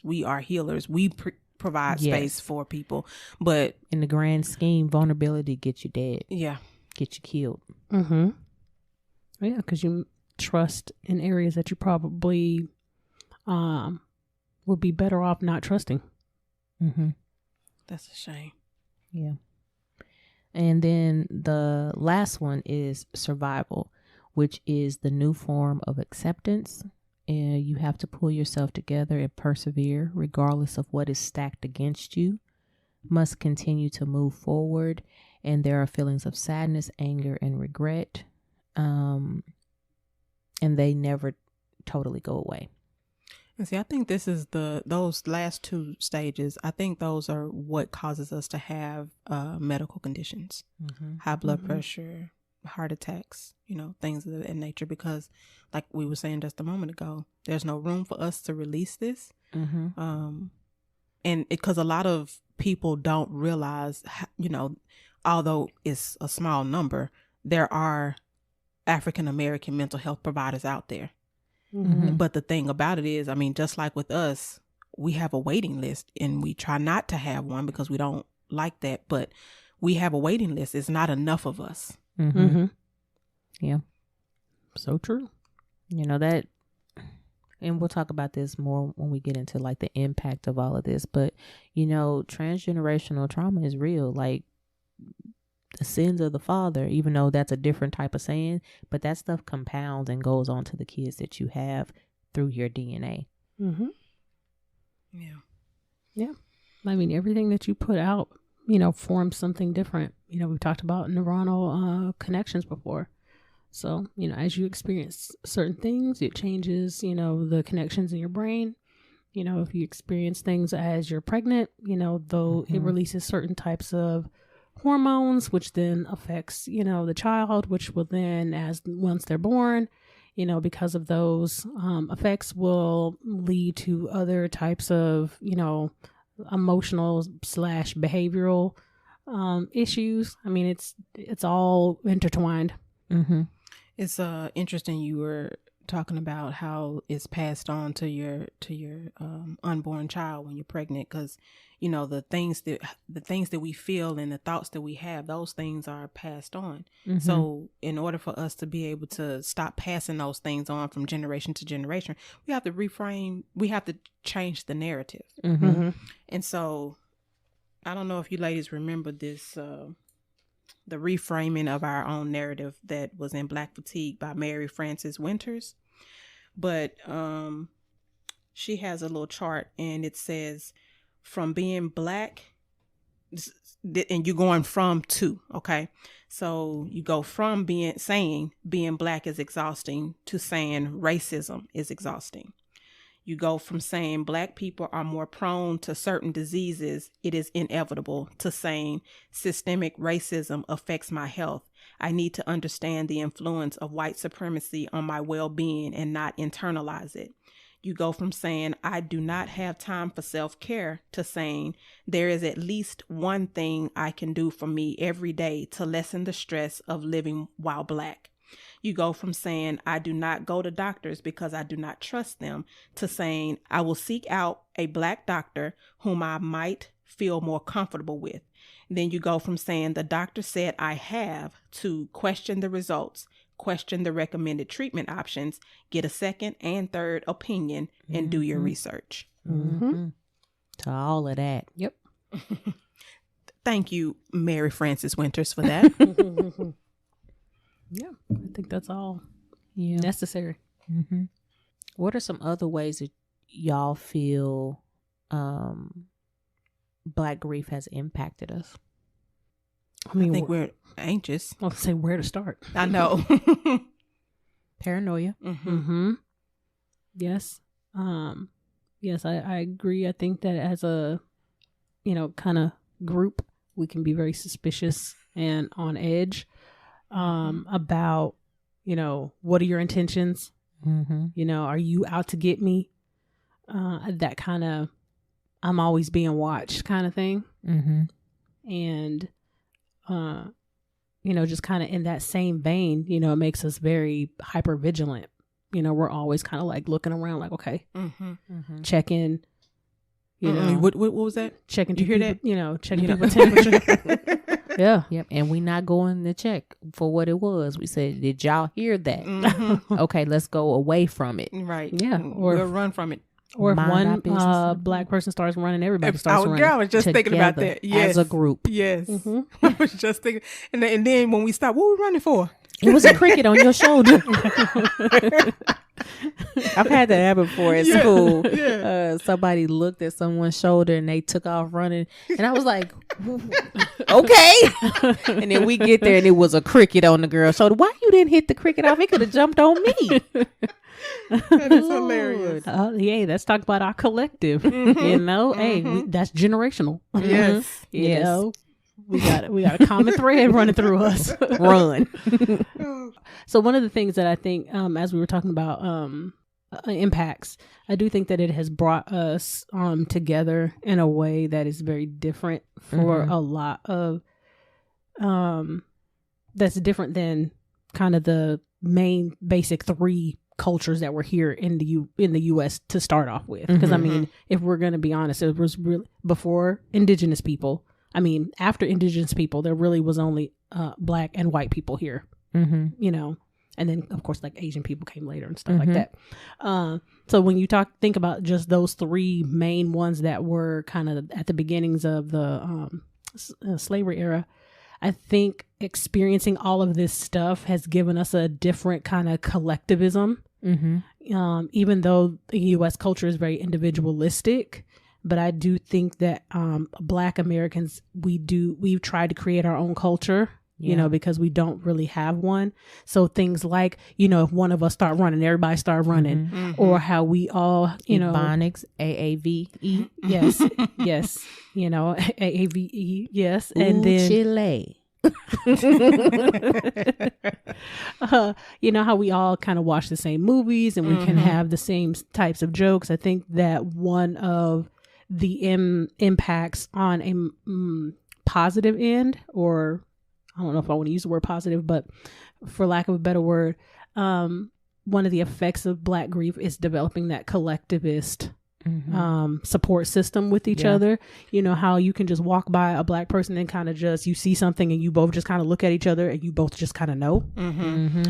we are healers, we provide space for people. But in the grand scheme, vulnerability gets you dead. Yeah. Get you killed. Yeah, because you trust in areas that you probably would be better off not trusting. That's a shame. Yeah. And then the last one is survival, which is the new form of acceptance. And you have to pull yourself together and persevere regardless of what is stacked against you. Must continue to move forward. And there are feelings of sadness, anger, and regret. And they never totally go away. And see, I think this is those last two stages. I think those are what causes us to have medical conditions, high blood pressure, heart attacks, things of that nature. Because, like we were saying just a moment ago, there's no room for us to release this. And because a lot of people don't realize, although it's a small number, there are African American mental health providers out there. But the thing about it is, just like with us, we have a waiting list, and we try not to have one because we don't like that, but we have a waiting list. It's not enough of us. Yeah. So true. That, and we'll talk about this more when we get into like the impact of all of this, but transgenerational trauma is real. Like, the sins of the father, even though that's a different type of saying, but that stuff compounds and goes on to the kids that you have through your DNA. Mm-hmm. Yeah. Yeah. I mean, everything that you put out, forms something different. We've talked about neuronal connections before. So, as you experience certain things, it changes, the connections in your brain. If you experience things as you're pregnant, though it releases certain types of hormones, which then affects, the child, which will then, once they're born, because of those effects will lead to other types of, emotional / behavioral issues. I mean, it's all intertwined. Mm-hmm. It's interesting you were talking about how it's passed on to your unborn child when you're pregnant, because the things that we feel and the thoughts that we have, those things are passed on. Mm-hmm. So in order for us to be able to stop passing those things on from generation to generation, we have to reframe, we have to change the narrative. Mm-hmm. Mm-hmm. And so I don't know if you ladies remember this the reframing of our own narrative that was in Black Fatigue by Mary Frances Winters. But she has a little chart, and it says from being Black, and you're going from to, okay? So you go from saying being Black is exhausting to saying racism is exhausting. You go from saying Black people are more prone to certain diseases, it is inevitable, to saying systemic racism affects my health. I need to understand the influence of white supremacy on my well-being and not internalize it. You go from saying I do not have time for self-care to saying there is at least one thing I can do for me every day to lessen the stress of living while Black. You go from saying I do not go to doctors because I do not trust them to saying I will seek out a Black doctor whom I might feel more comfortable with. Then you go from saying the doctor said I have to question the results, question the recommended treatment options, get a second and third opinion, and do your research. Mm-hmm. To all of that. Yep. Thank you, Mary Frances Winters, for that. Yeah, I think that's all necessary. Mm-hmm. What are some other ways that y'all feel Black grief has impacted us? I mean, I think we're anxious. I'll say where to start. I know. Paranoia. Mm-hmm. Mm-hmm. Yes. Yes, I agree. I think that as a, kind of group, we can be very suspicious and on edge about, what are your intentions? Mm-hmm. Are you out to get me? That kind of, I'm always being watched kind of thing. Mm-hmm. And, just kind of in that same vein, it makes us very hyper vigilant. We're always kind of like looking around like, okay, checking, what was that? checking. You hear people, that? Checking people's temperature. Yeah. Yep. And we not going to check for what it was. We said, did y'all hear that? Mm-hmm. Okay, let's go away from it. Right. Yeah. Or we'll run from it. Or if Mind our one business. Black person starts running, everybody starts running. Girl, I was just thinking about together that. Yes. as a group. Yes. Mm-hmm. I was just thinking. And then when we stopped, what were we running for? It was a cricket on your shoulder. I've had that happen before at school. Yeah. Somebody looked at someone's shoulder and they took off running. And I was like, okay. And then we get there and it was a cricket on the girl's shoulder. Why you didn't hit the cricket off? It could have jumped on me. That is hilarious. Yeah, let's talk about our collective. Hey, that's generational. Yes. You know, we got a common thread running through us. Run. So one of the things that I think, as we were talking about impacts, I do think that it has brought us together in a way that is very different for a lot of that's different than kind of the main basic three cultures that were here in the U.S. to start off with. Because I mean, if we're going to be honest, it was really before indigenous people. I mean, after indigenous people, there really was only Black and white people here, and then of course like Asian people came later and stuff like that. So when you think about just those three main ones that were kind of at the beginnings of the slavery era, I think experiencing all of this stuff has given us a different kind of collectivism Even though the U.S. culture is very individualistic, but I do think that Black Americans, we've tried to create our own culture. You know, because we don't really have one. So things like, you know, if one of us start running, everybody start running, or how we all, you know, Ebonics, AAVE. Yes, yes, you know, AAVE, yes, and then Chile. You know how we all kind of watch the same movies and we can have the same types of jokes. I think that one of the impacts on a positive end, or I don't know if I want to use the word positive, but for lack of a better word, one of the effects of Black grief is developing that collectivist support system with each other. You know, how you can just walk by a Black person and kind of just, you see something and you both just kind of look at each other and you both just kind of know.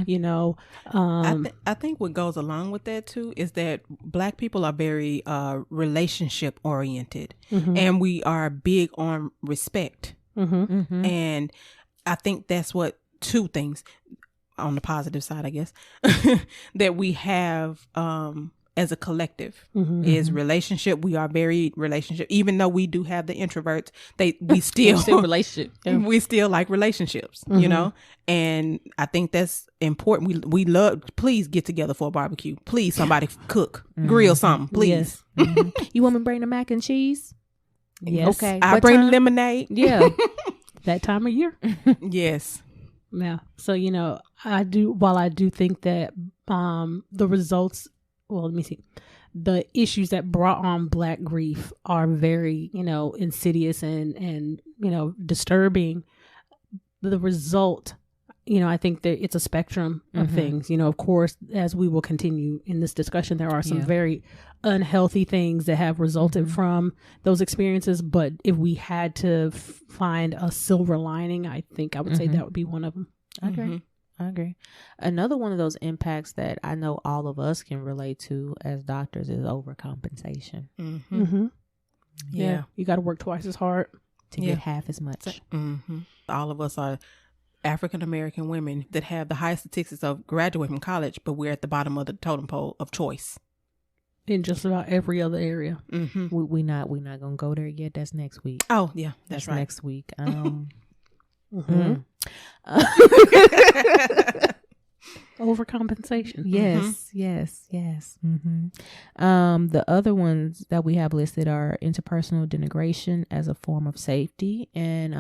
You know, I think what goes along with that too is that Black people are very relationship oriented, and we are big on respect. And I think that's what two things on the positive side, I guess, that we have as a collective is relationship. We are very relationship, even though we do have the introverts. We still relationship. We still like relationships, you know. And I think that's important. We love. Please get together for a barbecue. Please, somebody cook, grill something. Please. Yes. You want me to bring the mac and cheese? Yes. Okay. I bring lemonade. Yeah. That time of year. Yes. Yeah. So, you know, while I do think that the results, well, let me see, the issues that brought on Black grief are very, you know, insidious and you know, disturbing. The result, you know, I think that it's a spectrum of things. You know, of course, as we will continue in this discussion, there are some very unhealthy things that have resulted from those experiences. But if we had to find a silver lining, I think I would say that would be one of them. I agree. Another one of those impacts that I know all of us can relate to as doctors is overcompensation. Yeah. You got to work twice as hard to get half as much. All of us are African American women that have the highest statistics of graduating from college, but we're at the bottom of the totem pole of choice in just about every other area. We not gonna go there yet. That's next week. Oh yeah, that's right. Next week. Overcompensation. Yes. The other ones that we have listed are interpersonal denigration as a form of safety, and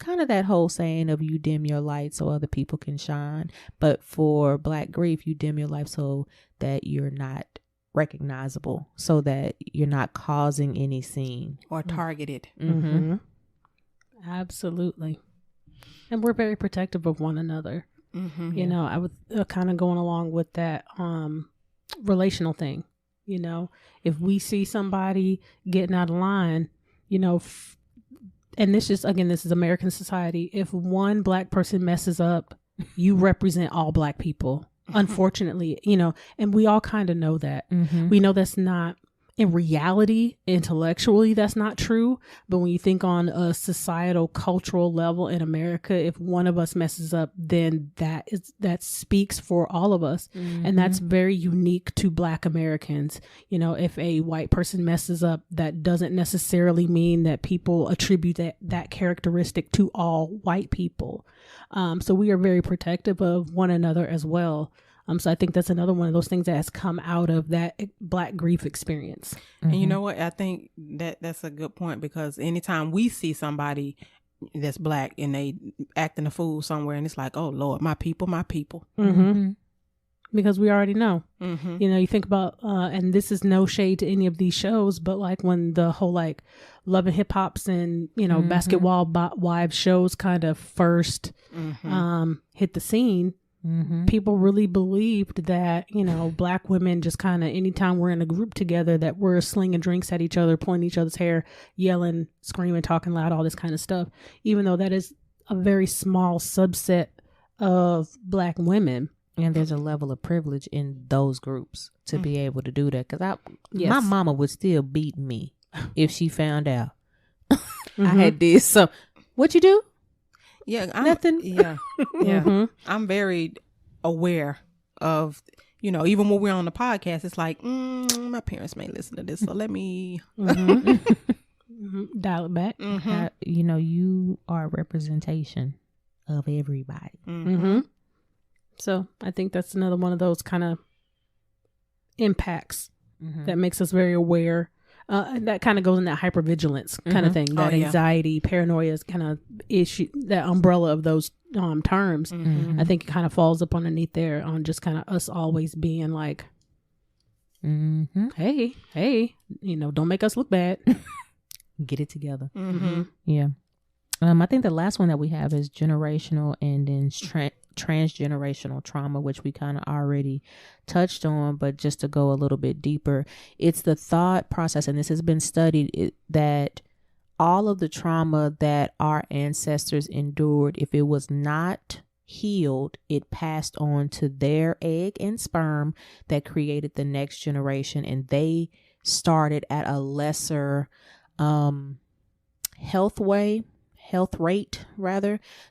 kind of that whole saying of you dim your light so other people can shine. But for Black grief, you dim your light so that you're not recognizable, so that you're not causing any scene or targeted. Absolutely. And we're very protective of one another. You know, I would kind of going along with that relational thing. You know, if we see somebody getting out of line, you know, and this is American society. If one Black person messes up, you represent all Black people. Unfortunately, you know, and we all kind of know that. We know that's not, in reality, intellectually, that's not true. But when you think on a societal, cultural level in America, if one of us messes up, then that speaks for all of us. And that's very unique to Black Americans. You know, if a white person messes up, that doesn't necessarily mean that people attribute that characteristic to all white people. So we are very protective of one another as well. So I think that's another one of those things that has come out of that Black grief experience. And you know what? I think that's a good point, because anytime we see somebody that's Black and they acting a fool somewhere, and it's like, oh Lord, my people. Because we already know. You know, you think about, and this is no shade to any of these shows, but like when the whole like Love and Hip Hops and, you know, Basketball Wives shows kind of first hit the scene, people really believed that, you know, Black women just kind of, anytime we're in a group together, that we're slinging drinks at each other, pointing each other's hair, yelling, screaming, talking loud, all this kind of stuff, even though that is a very small subset of Black women. And there's a level of privilege in those groups to be able to do that. Because my mama would still beat me if she found out I had this. So, what you do? Yeah, nothing. Yeah. I'm very aware of, even when we're on the podcast, it's like, my parents may listen to this, so let me dial it back. You are a representation of everybody. So I think that's another one of those kind of impacts that makes us very aware. That kind of goes in that hypervigilance kind of thing, that anxiety, paranoia is kind of issue, that umbrella of those terms. I think it kind of falls up underneath there on just kind of us always being like, hey, don't make us look bad. Get it together. Yeah. I think the last one that we have is generational and then transgenerational trauma, which we kind of already touched on, but just to go a little bit deeper, it's the thought process, and this has been studied, that all of the trauma that our ancestors endured, if it was not healed, it passed on to their egg and sperm that created the next generation, and they started at a lesser health rate,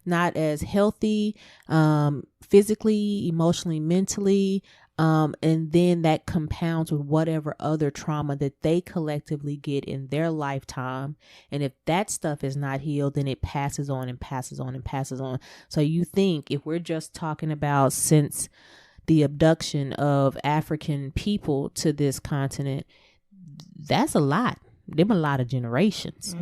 not as healthy, physically, emotionally, mentally, and then that compounds with whatever other trauma that they collectively get in their lifetime. And if that stuff is not healed, then it passes on and passes on and passes on. So you think, if we're just talking about since the abduction of African people to this continent, that's a lot. Them a lot of generations.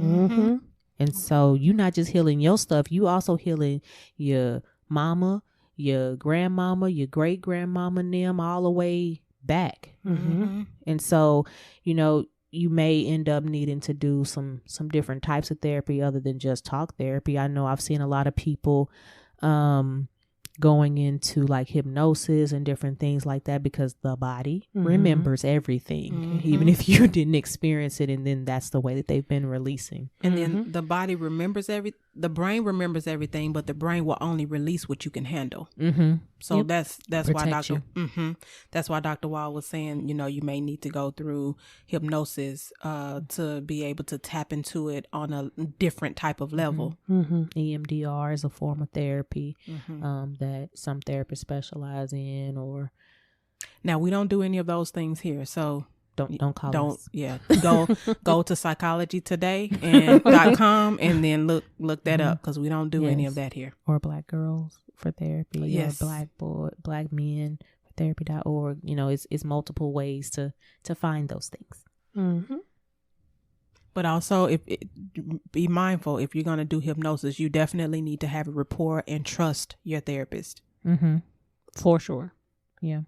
And so you're not just healing your stuff, you also healing your mama, your grandmama, your great grandmama, and them all the way back. And so, you may end up needing to do some different types of therapy other than just talk therapy. I know I've seen a lot of people going into like hypnosis and different things like that, because the body remembers everything, even if you didn't experience it, and then that's the way that they've been releasing. And then the body remembers the brain remembers everything, but the brain will only release what you can handle. So that's Protect why that's why Dr. Wall was saying, you may need to go through hypnosis to be able to tap into it on a different type of level. EMDR is a form of therapy that some therapists specialize in. Or now, we don't do any of those things here, so don't call us. Go to psychologytoday.com and then look that up, because we don't do any of that here. Or Black Girls for Therapy, or Black Men for Therapy.org. It's multiple ways to find those things. But also, be mindful, if you're going to do hypnosis, you definitely need to have a rapport and trust your therapist. For sure. Yeah.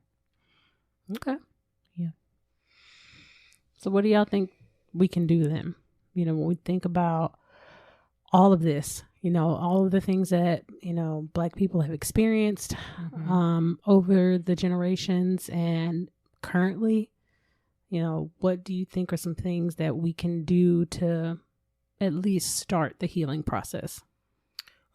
Okay. Yeah. So what do y'all think we can do then? When we think about all of this, all of the things that, Black people have experienced over the generations and currently, what do you think are some things that we can do to at least start the healing process?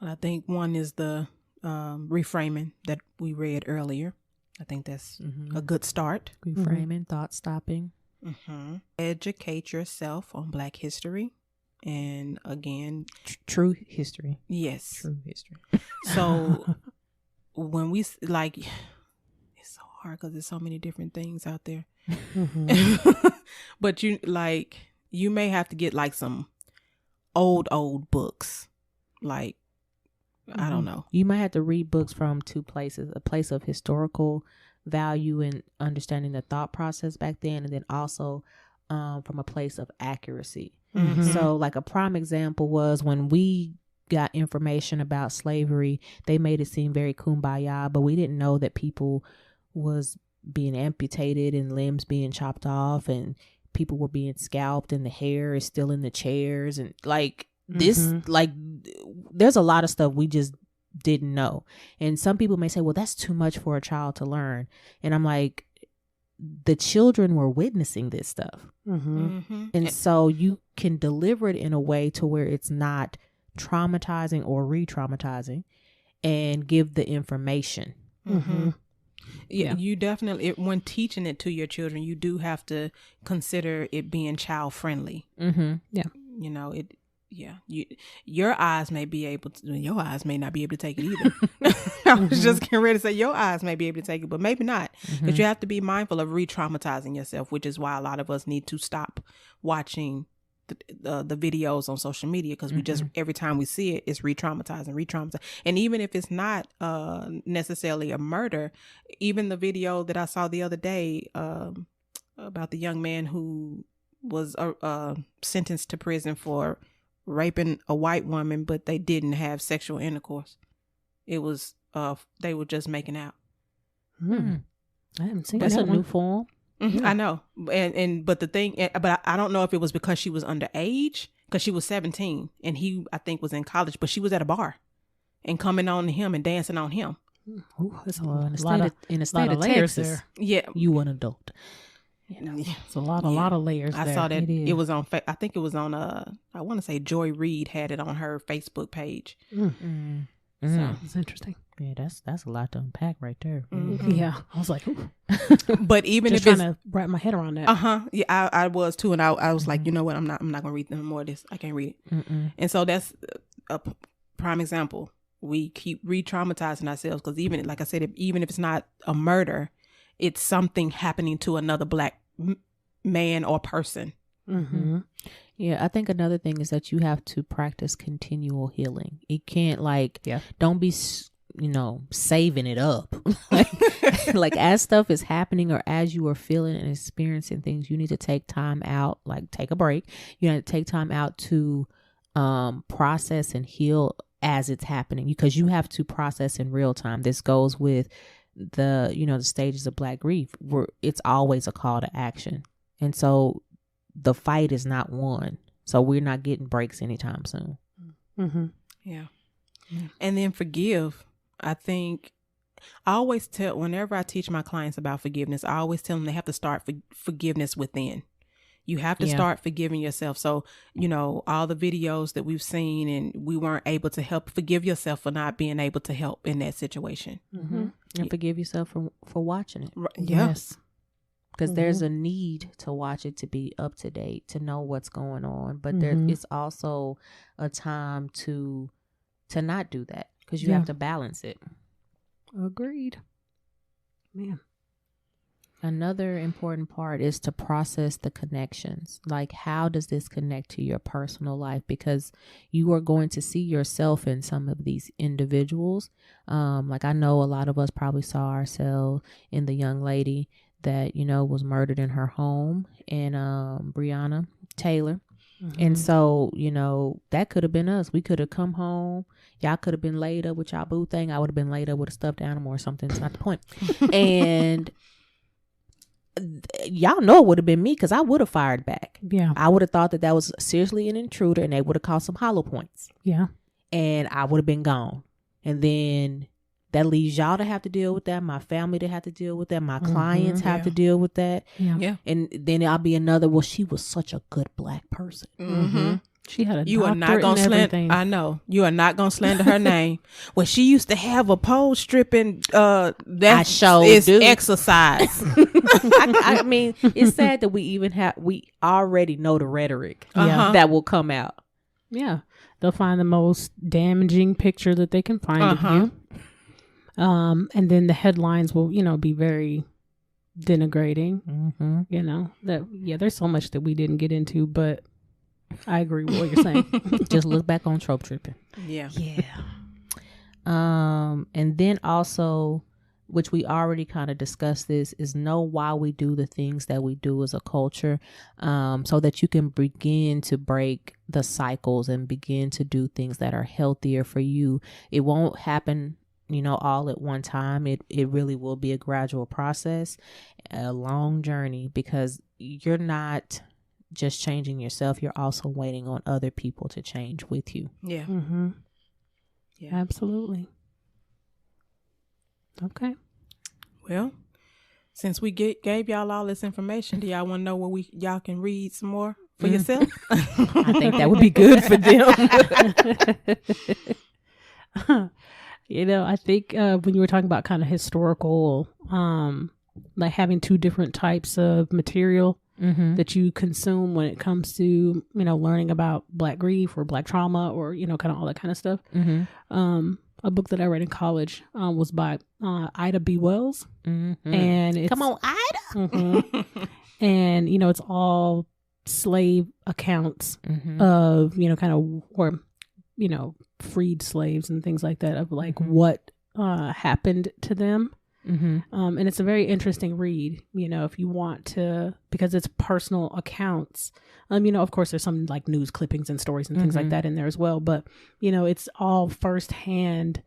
Well, I think one is the reframing that we read earlier. I think that's a good start. Reframing, thought stopping. Educate yourself on Black history. And again, true history. Yes. True history. So when we it's so hard because there's so many different things out there. But you may have to get like some old books. Like, I don't know. You might have to read books from two places: a place of historical value and understanding the thought process back then, and then also from a place of accuracy. So like a prime example was when we got information about slavery, they made it seem very kumbaya, but we didn't know that people was being amputated and limbs being chopped off and people were being scalped and the hair is still in the chairs, and like this, like there's a lot of stuff we just didn't know. And some people may say, well, that's too much for a child to learn. And I'm like, the children were witnessing this stuff. And so you can deliver it in a way to where it's not traumatizing or re-traumatizing, and give the information. Yeah, you definitely, when teaching it to your children, you do have to consider it being child friendly. Yeah. your eyes may be able to, your eyes may not be able to take it either. I was just getting ready to say your eyes may be able to take it, but maybe not, because you have to be mindful of re-traumatizing yourself, which is why a lot of us need to stop watching the videos on social media, because we just, every time we see it, it's re-traumatizing. And even if it's not necessarily a murder, even the video that I saw the other day about the young man who was sentenced to prison for raping a white woman, but they didn't have sexual intercourse. It was they were just making out. I haven't seen That's that a one. new form. I know, but the thing, but I don't know if it was because she was underage, because she was 17 and he, I think, was in college, but she was at a bar and coming on to him and dancing on him. Ooh, that's In the state of layers Texas, there. Yeah, you an adult. It's a lot of layers. I there. saw that It was on. I think it was on. I want to say Joy Reid had it on her Facebook page. So it's interesting. Yeah, that's a lot to unpack right there. Yeah, I was like, ooh. But even Just if it's trying to wrap my head around that. yeah, I was too, and I was like, you know what, I'm not gonna read no more of this. I can't read it. And so that's a prime example. We keep re-traumatizing ourselves, because even, like I said, even if it's not a murder, it's something happening to another Black man or person. Yeah, I think another thing is that you have to practice continual healing. It can't don't be, saving it up. like as stuff is happening or as you are feeling and experiencing things, you need to take time out, like take a break. You need to take time out to process and heal as it's happening, because you have to process in real time. This goes with the stages of Black grief, where it's always a call to action. And so the fight is not won. So we're not getting breaks anytime soon. Yeah. And then forgive. I think I always tell, whenever I teach my clients about forgiveness, I always tell them they have to start forgiveness within. You have to start forgiving yourself. So, all the videos that we've seen and we weren't able to help, forgive yourself for not being able to help in that situation. And forgive yourself for watching it. Yes. Because there's a need to watch it, to be up to date, to know what's going on. But it's also a time to not do that, because you have to balance it. Agreed. Man. Another important part is to process the connections. Like, how does this connect to your personal life? Because you are going to see yourself in some of these individuals. Like, I know a lot of us probably saw ourselves in the young lady that, was murdered in her home, and Breonna Taylor. And so, that could have been us. We could have come home. Y'all could have been laid up with y'all boo thing. I would have been laid up with a stuffed animal or something. It's not the point. And y'all know it would have been me, because I would have fired back. Yeah. I would have thought that was seriously an intruder, and they would have caused some hollow points. Yeah. And I would have been gone. And then that leaves y'all to have to deal with that. My family to have to deal with that. My clients have to deal with that. Yeah. And then I'll be another, well, she was such a good Black person. She had a You are not going to slander. I know. You are not going to slander her name. When she used to have a pole stripping, that is exercise. I mean, it's sad that we already know the rhetoric that will come out. Yeah. They'll find the most damaging picture that they can find of you. And then the headlines will, be very denigrating. There's so much that we didn't get into, but I agree with what you're saying. Just look back on trope tripping. Yeah. And then also, which we already kind of discussed this, is know why we do the things that we do as a culture, so that you can begin to break the cycles and begin to do things that are healthier for you. It won't happen, all at one time. It really will be a gradual process, a long journey, because you're not just changing yourself, you're also waiting on other people to change with you. Yeah. Yeah, absolutely. Okay. Well, since we gave y'all all this information, do y'all want to know where y'all can read some more for yourself? I think that would be good for them. I think when you were talking about kind of historical, like having two different types of material, that you consume when it comes to, you know, learning about Black grief or Black trauma or, you know, kind of all that kind of stuff. A book that I read in college was by Ida B. Wells. And it's, come on, Ida. And, you know, it's all slave accounts of, you know, kind of, or, you know, freed slaves and things like that, of like what happened to them. And it's a very interesting read, you know, if you want to, because it's personal accounts. You know, of course, there's some like news clippings and stories and things like that in there as well. But, you know, it's all firsthand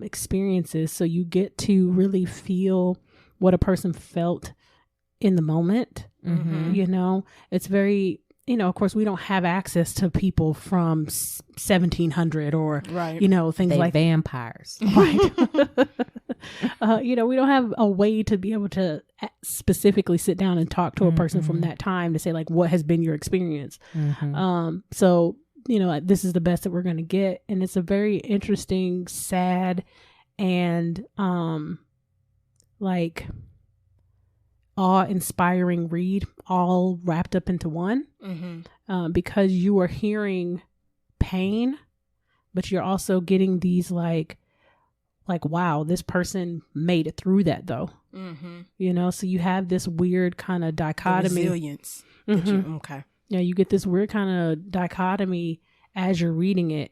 experiences. So you get to really feel what a person felt in the moment. You know, it's very, you know, of course, we don't have access to people from 1700 or, you know, things like vampires. Right. You know, we don't have a way to be able to specifically sit down and talk to a person from that time to say like, what has been your experience? So, you know, this is the best that we're going to get. And it's a very interesting, sad, and like awe-inspiring read, all wrapped up into one, because you are hearing pain, but you're also getting these like, wow, this person made it through that though. You know, so you have this weird kind of dichotomy. The resilience. Okay. Yeah, you get this weird kind of dichotomy as you're reading it.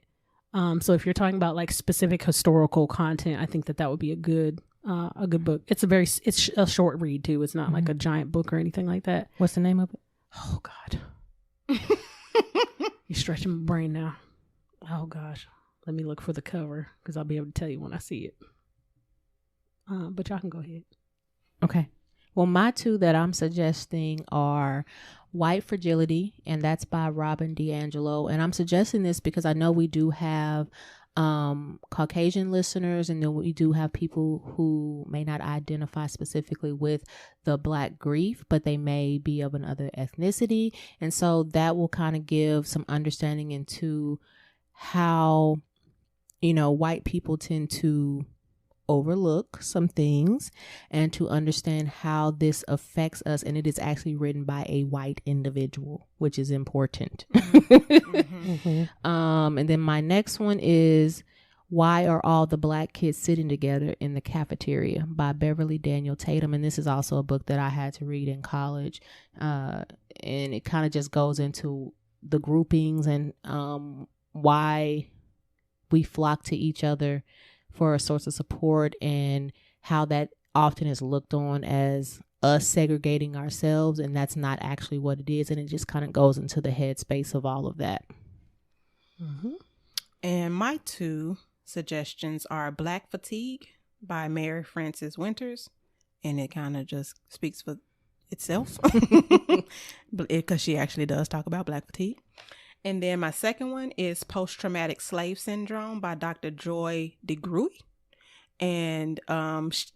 So if you're talking about like specific historical content, I think that would be a good book. It's a short read too. It's not like a giant book or anything like that. What's the name of it? Oh God. You're stretching my brain now. Oh gosh. Let me look for the cover because I'll be able to tell you when I see it. But y'all can go ahead. Okay. Well, my two that I'm suggesting are White Fragility, and that's by Robin DiAngelo. And I'm suggesting this because I know we do have Caucasian listeners, and then we do have people who may not identify specifically with the Black grief, but they may be of another ethnicity. And so that will kind of give some understanding into how, you know, white people tend to overlook some things and to understand how this affects us. And it is actually written by a white individual, which is important. And then my next one is Why Are All the Black Kids Sitting Together in the Cafeteria by Beverly Daniel Tatum. And this is also a book that I had to read in college. And it kind of just goes into the groupings and why we flock to each other for a source of support, and how that often is looked on as us segregating ourselves, and that's not actually what it is. And it just kind of goes into the headspace of all of that. And my two suggestions are Black Fatigue by Mary Frances Winters, and it kind of just speaks for itself because she actually does talk about Black fatigue. And then my second one is Post-Traumatic Slave Syndrome by Dr. Joy DeGruy. And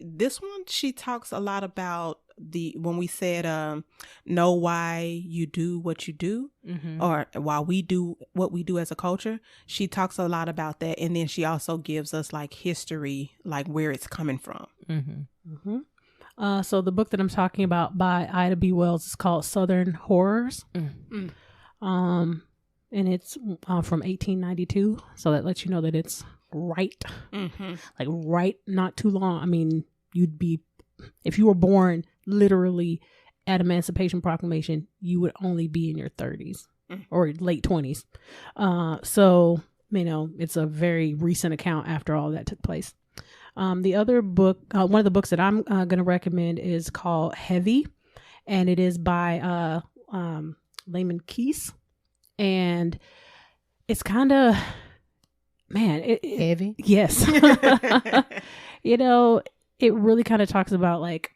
this one, she talks a lot about when we said know why you do what you do, or why we do what we do as a culture. She talks a lot about that. And then she also gives us like history, like where it's coming from. So the book that I'm talking about by Ida B. Wells is called Southern Horrors. And it's from 1892. So that lets you know that it's right. Like right, not too long. I mean, you'd be, if you were born literally at Emancipation Proclamation, you would only be in your 30s or late 20s. So, you know, it's a very recent account after all that took place. The other book, one of the books that I'm going to recommend is called Heavy, and it is by Layman Keese. And it's kind of, man, heavy. Yes. You know, it really kind of talks about like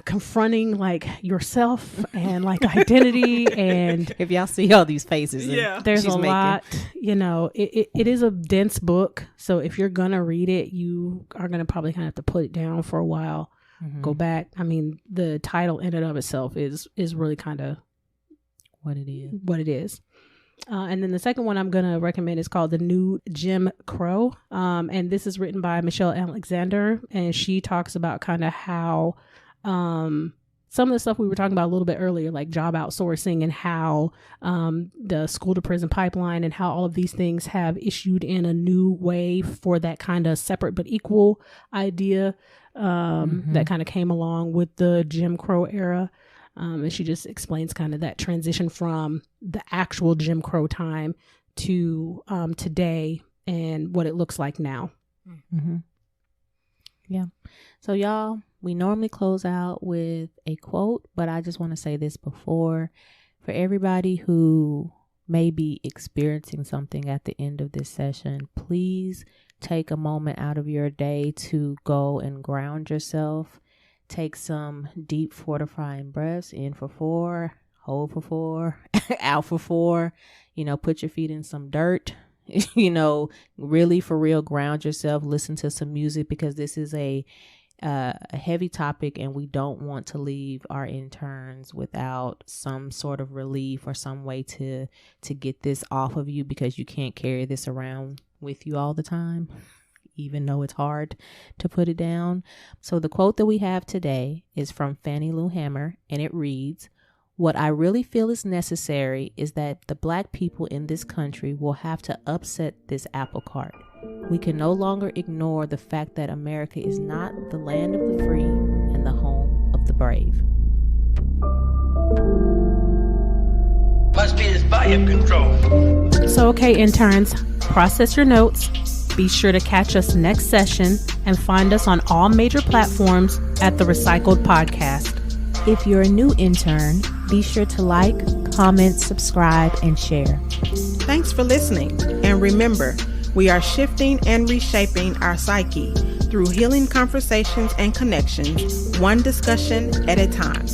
confronting like yourself and like identity. And if y'all see all these faces, there's a lot, you know, it is a dense book. So if you're going to read it, you are going to probably kind of have to put it down for a while, go back. I mean, the title in and of itself is really kind of what it is. And then the second one I'm going to recommend is called The New Jim Crow. And this is written by Michelle Alexander. And she talks about kind of how some of the stuff we were talking about a little bit earlier, like job outsourcing and how the school to prison pipeline and how all of these things have issued in a new way for that kind of separate but equal idea that kind of came along with the Jim Crow era. And she just explains kind of that transition from the actual Jim Crow time to today and what it looks like now. Mm-hmm. Yeah. So y'all, we normally close out with a quote, but I just want to say this before. For everybody who may be experiencing something at the end of this session, please take a moment out of your day to go and ground yourself. Take some deep fortifying breaths, in for 4, hold for 4, out for 4, put your feet in some dirt, really for real, ground yourself, listen to some music, because this is a heavy topic and we don't want to leave our interns without some sort of relief or some way to get this off of you, because you can't carry this around with you all the time, even though it's hard to put it down. So the quote that we have today is from Fannie Lou Hammer, and it reads, "What I really feel is necessary is that the Black people in this country will have to upset this apple cart. We can no longer ignore the fact that America is not the land of the free and the home of the brave." Must be this volume control. So, okay, interns, process your notes. Be sure to catch us next session and find us on all major platforms at the Recycled Podcast. If you're a new intern, be sure to like, comment, subscribe, and share. Thanks for listening. And remember, we are shifting and reshaping our psyche through healing conversations and connections, one discussion at a time.